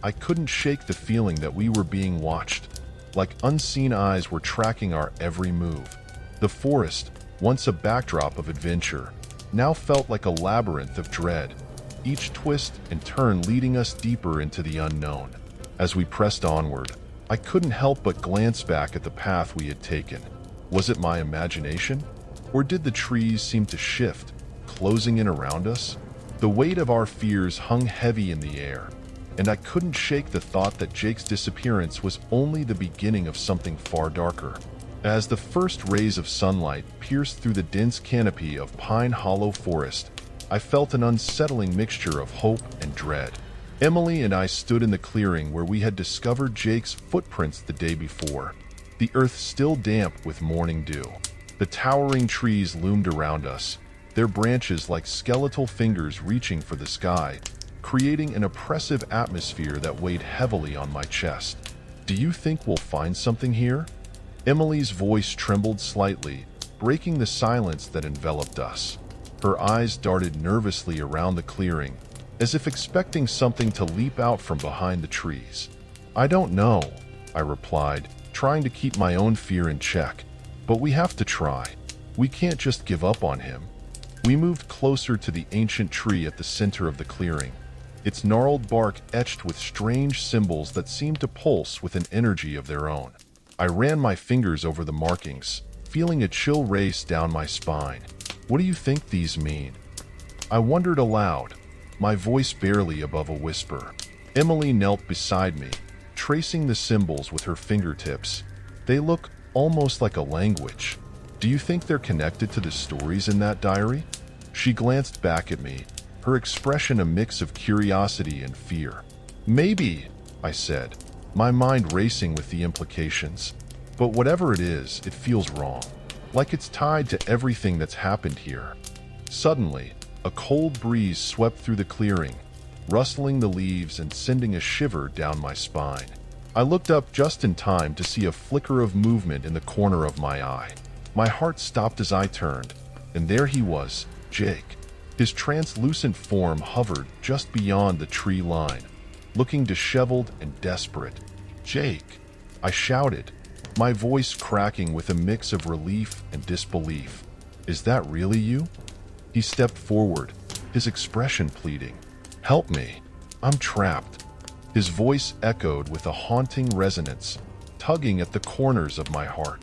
I couldn't shake the feeling that we were being watched, like unseen eyes were tracking our every move. The forest, once a backdrop of adventure, now felt like a labyrinth of dread, each twist and turn leading us deeper into the unknown. As we pressed onward, I couldn't help but glance back at the path we had taken. Was it my imagination? Or did the trees seem to shift, closing in around us? The weight of our fears hung heavy in the air, and I couldn't shake the thought that Jake's disappearance was only the beginning of something far darker. As the first rays of sunlight pierced through the dense canopy of Pine Hollow Forest, I felt an unsettling mixture of hope and dread. Emily and I stood in the clearing where we had discovered Jake's footprints the day before, the earth still damp with morning dew. The towering trees loomed around us, their branches like skeletal fingers reaching for the sky, creating an oppressive atmosphere that weighed heavily on my chest. Do you think we'll find something here? Emily's voice trembled slightly, breaking the silence that enveloped us. Her eyes darted nervously around the clearing, as if expecting something to leap out from behind the trees. I don't know, I replied, trying to keep my own fear in check. But we have to try. We can't just give up on him. We moved closer to the ancient tree at the center of the clearing, its gnarled bark etched with strange symbols that seemed to pulse with an energy of their own. I ran my fingers over the markings, feeling a chill race down my spine. What do you think these mean? I wondered aloud, my voice barely above a whisper. Emily knelt beside me, tracing the symbols with her fingertips. They look almost like a language. Do you think they're connected to the stories in that diary? She glanced back at me, her expression a mix of curiosity and fear. Maybe, I said, my mind racing with the implications. But whatever it is, it feels wrong, like it's tied to everything that's happened here. Suddenly, a cold breeze swept through the clearing, rustling the leaves and sending a shiver down my spine. I looked up just in time to see a flicker of movement in the corner of my eye. My heart stopped as I turned, and there he was, Jake. His translucent form hovered just beyond the tree line, looking disheveled and desperate. Jake, I shouted, my voice cracking with a mix of relief and disbelief. Is that really you? He stepped forward, his expression pleading. "Help me. I'm trapped." His voice echoed with a haunting resonance, tugging at the corners of my heart.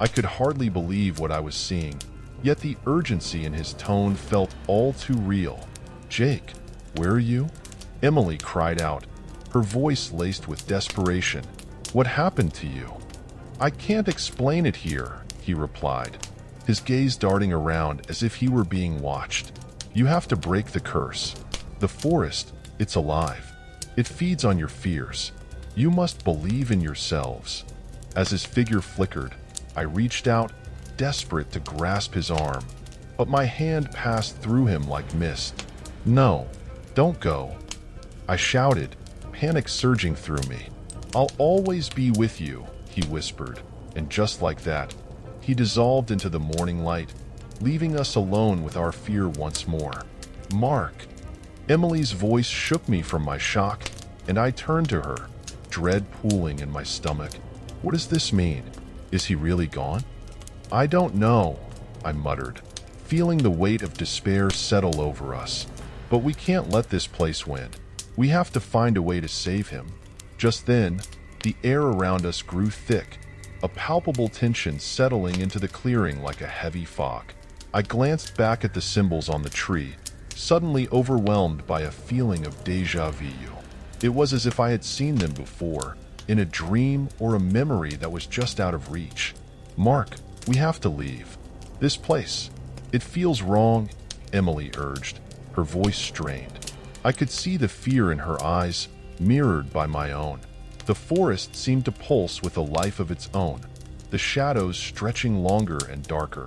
I could hardly believe what I was seeing, yet the urgency in his tone felt all too real. "Jake, where are you?" Emily cried out, her voice laced with desperation. "What happened to you?" "I can't explain it here," he replied, his gaze darting around as if he were being watched. "You have to break the curse. The forest, it's alive. It feeds on your fears. You must believe in yourselves." As his figure flickered, I reached out, desperate to grasp his arm, but my hand passed through him like mist. "No, don't go," I shouted, panic surging through me. "I'll always be with you," he whispered, and just like that, he dissolved into the morning light, leaving us alone with our fear once more. "Mark." Emily's voice shook me from my shock, and I turned to her, dread pooling in my stomach. "What does this mean? Is he really gone?" "I don't know," I muttered, feeling the weight of despair settle over us. "But we can't let this place win. We have to find a way to save him." Just then, the air around us grew thick, a palpable tension settling into the clearing like a heavy fog. I glanced back at the symbols on the tree, suddenly overwhelmed by a feeling of déjà vu. It was as if I had seen them before, in a dream or a memory that was just out of reach. "Mark, we have to leave. This place, it feels wrong," Emily urged, her voice strained. I could see the fear in her eyes, mirrored by my own. The forest seemed to pulse with a life of its own, the shadows stretching longer and darker.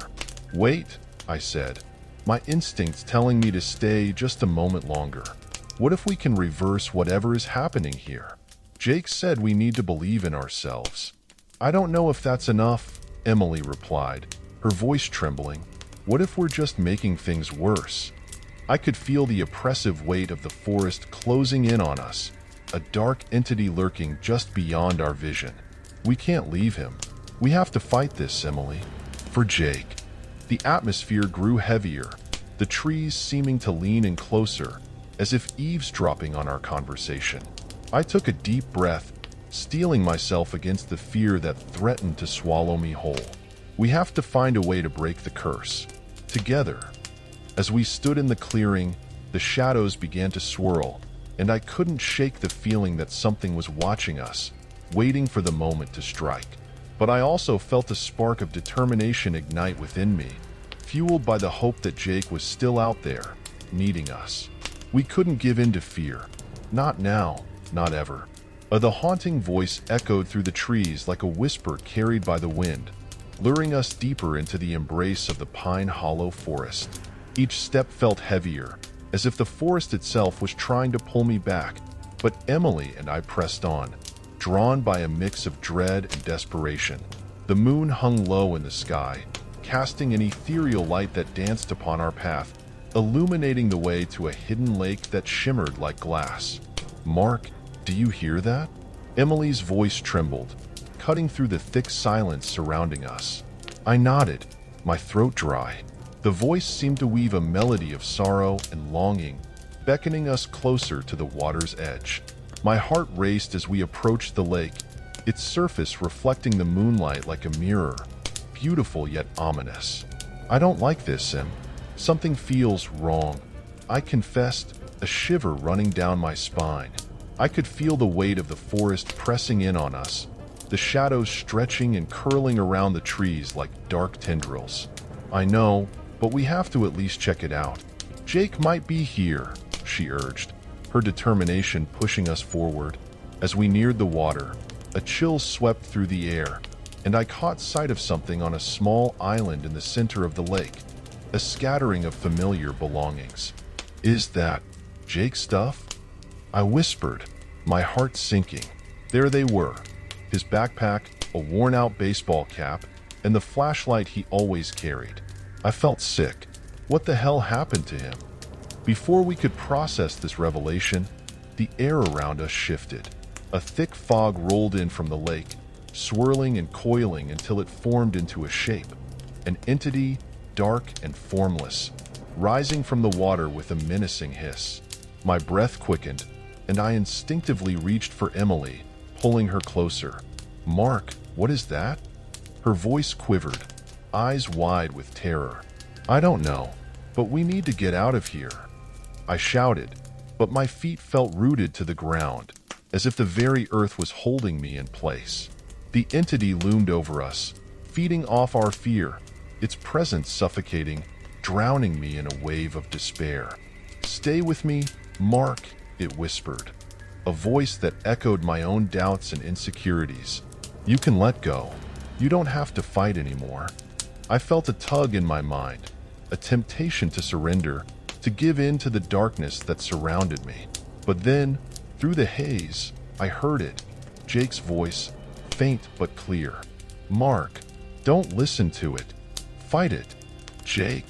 "Wait," I said, my instincts telling me to stay just a moment longer. "What if we can reverse whatever is happening here? Jake said we need to believe in ourselves." "I don't know if that's enough," Emily replied, her voice trembling. "What if we're just making things worse?" I could feel the oppressive weight of the forest closing in on us, a dark entity lurking just beyond our vision. "We can't leave him. We have to fight this, Emily. For Jake." The atmosphere grew heavier, the trees seeming to lean in closer, as if eavesdropping on our conversation. I took a deep breath, steeling myself against the fear that threatened to swallow me whole. "We have to find a way to break the curse. Together." As we stood in the clearing, the shadows began to swirl, and I couldn't shake the feeling that something was watching us, waiting for the moment to strike. But I also felt a spark of determination ignite within me, fueled by the hope that Jake was still out there, needing us. We couldn't give in to fear. Not now, not ever. The haunting voice echoed through the trees like a whisper carried by the wind, luring us deeper into the embrace of the Pine Hollow forest. Each step felt heavier, as if the forest itself was trying to pull me back, but Emily and I pressed on, drawn by a mix of dread and desperation. The moon hung low in the sky, casting an ethereal light that danced upon our path, illuminating the way to a hidden lake that shimmered like glass. "Mark, do you hear that?" Emily's voice trembled, cutting through the thick silence surrounding us. I nodded, my throat dry. The voice seemed to weave a melody of sorrow and longing, beckoning us closer to the water's edge. My heart raced as we approached the lake, its surface reflecting the moonlight like a mirror, beautiful yet ominous. "I don't like this, Em. Something feels wrong," I confessed, a shiver running down my spine. I could feel the weight of the forest pressing in on us, the shadows stretching and curling around the trees like dark tendrils. "I know, but we have to at least check it out. Jake might be here," she urged, her determination pushing us forward. As we neared the water, a chill swept through the air, and I caught sight of something on a small island in the center of the lake, a scattering of familiar belongings. "Is that Jake's stuff?" I whispered, my heart sinking. There they were, his backpack, a worn-out baseball cap, and the flashlight he always carried. I felt sick. What the hell happened to him? Before we could process this revelation, the air around us shifted. A thick fog rolled in from the lake, swirling and coiling until it formed into a shape, an entity dark and formless. rising from the water with a menacing hiss. My breath quickened, and I instinctively reached for Emily, pulling her closer. "Mark, what is that?" Her voice quivered, eyes wide with terror. "I don't know, but we need to get out of here," I shouted, but my feet felt rooted to the ground, as if the very earth was holding me in place. The entity loomed over us, feeding off our fear, its presence suffocating, drowning me in a wave of despair. "Stay with me, Mark," it whispered, a voice that echoed my own doubts and insecurities. "You can let go. You don't have to fight anymore." I felt a tug in my mind, a temptation to surrender, to give in to the darkness that surrounded me. But then, through the haze, I heard it, Jake's voice, faint but clear. "Mark, don't listen to it. Fight it. Jake."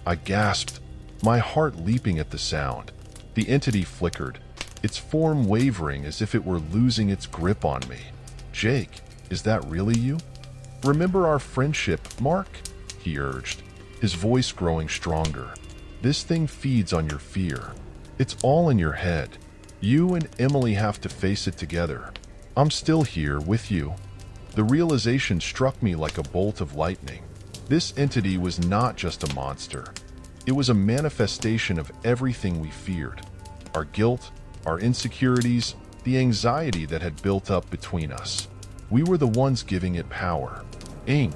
I gasped, my heart leaping at the sound. The entity flickered, its form wavering as if it were losing its grip on me. "Jake, is that really you? Remember our friendship, Mark?" he urged, his voice growing stronger. "This thing feeds on your fear. It's all in your head. You and Emily have to face it together. I'm still here with you." The realization struck me like a bolt of lightning. This entity was not just a monster. It was a manifestation of everything we feared. Our guilt, our insecurities, the anxiety that had built up between us. We were the ones giving it power. "Ing!"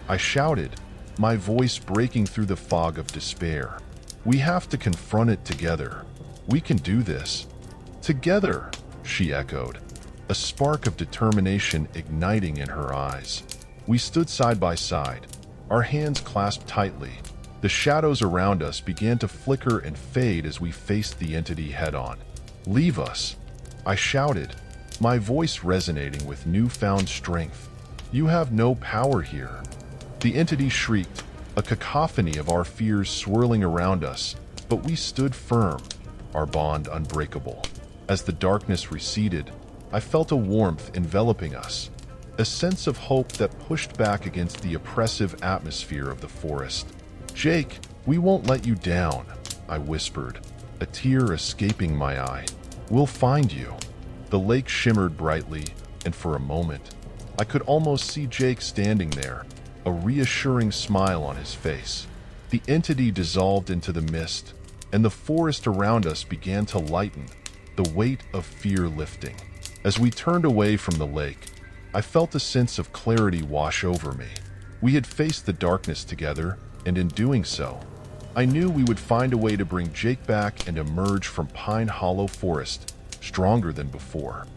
I shouted, my voice breaking through the fog of despair. "We have to confront it together. We can do this." "Together," she echoed, a spark of determination igniting in her eyes. We stood side by side, our hands clasped tightly. The shadows around us began to flicker and fade as we faced the entity head-on. "Leave us," I shouted, my voice resonating with newfound strength. "You have no power here." The entity shrieked, a cacophony of our fears swirling around us, but we stood firm, our bond unbreakable. As the darkness receded, I felt a warmth enveloping us, a sense of hope that pushed back against the oppressive atmosphere of the forest. "Jake, we won't let you down," I whispered, a tear escaping my eye. "We'll find you." The lake shimmered brightly, and for a moment, I could almost see Jake standing there, a reassuring smile on his face. The entity dissolved into the mist, and the forest around us began to lighten, the weight of fear lifting. As we turned away from the lake, I felt a sense of clarity wash over me. We had faced the darkness together, and in doing so, I knew we would find a way to bring Jake back and emerge from Pine Hollow Forest stronger than before.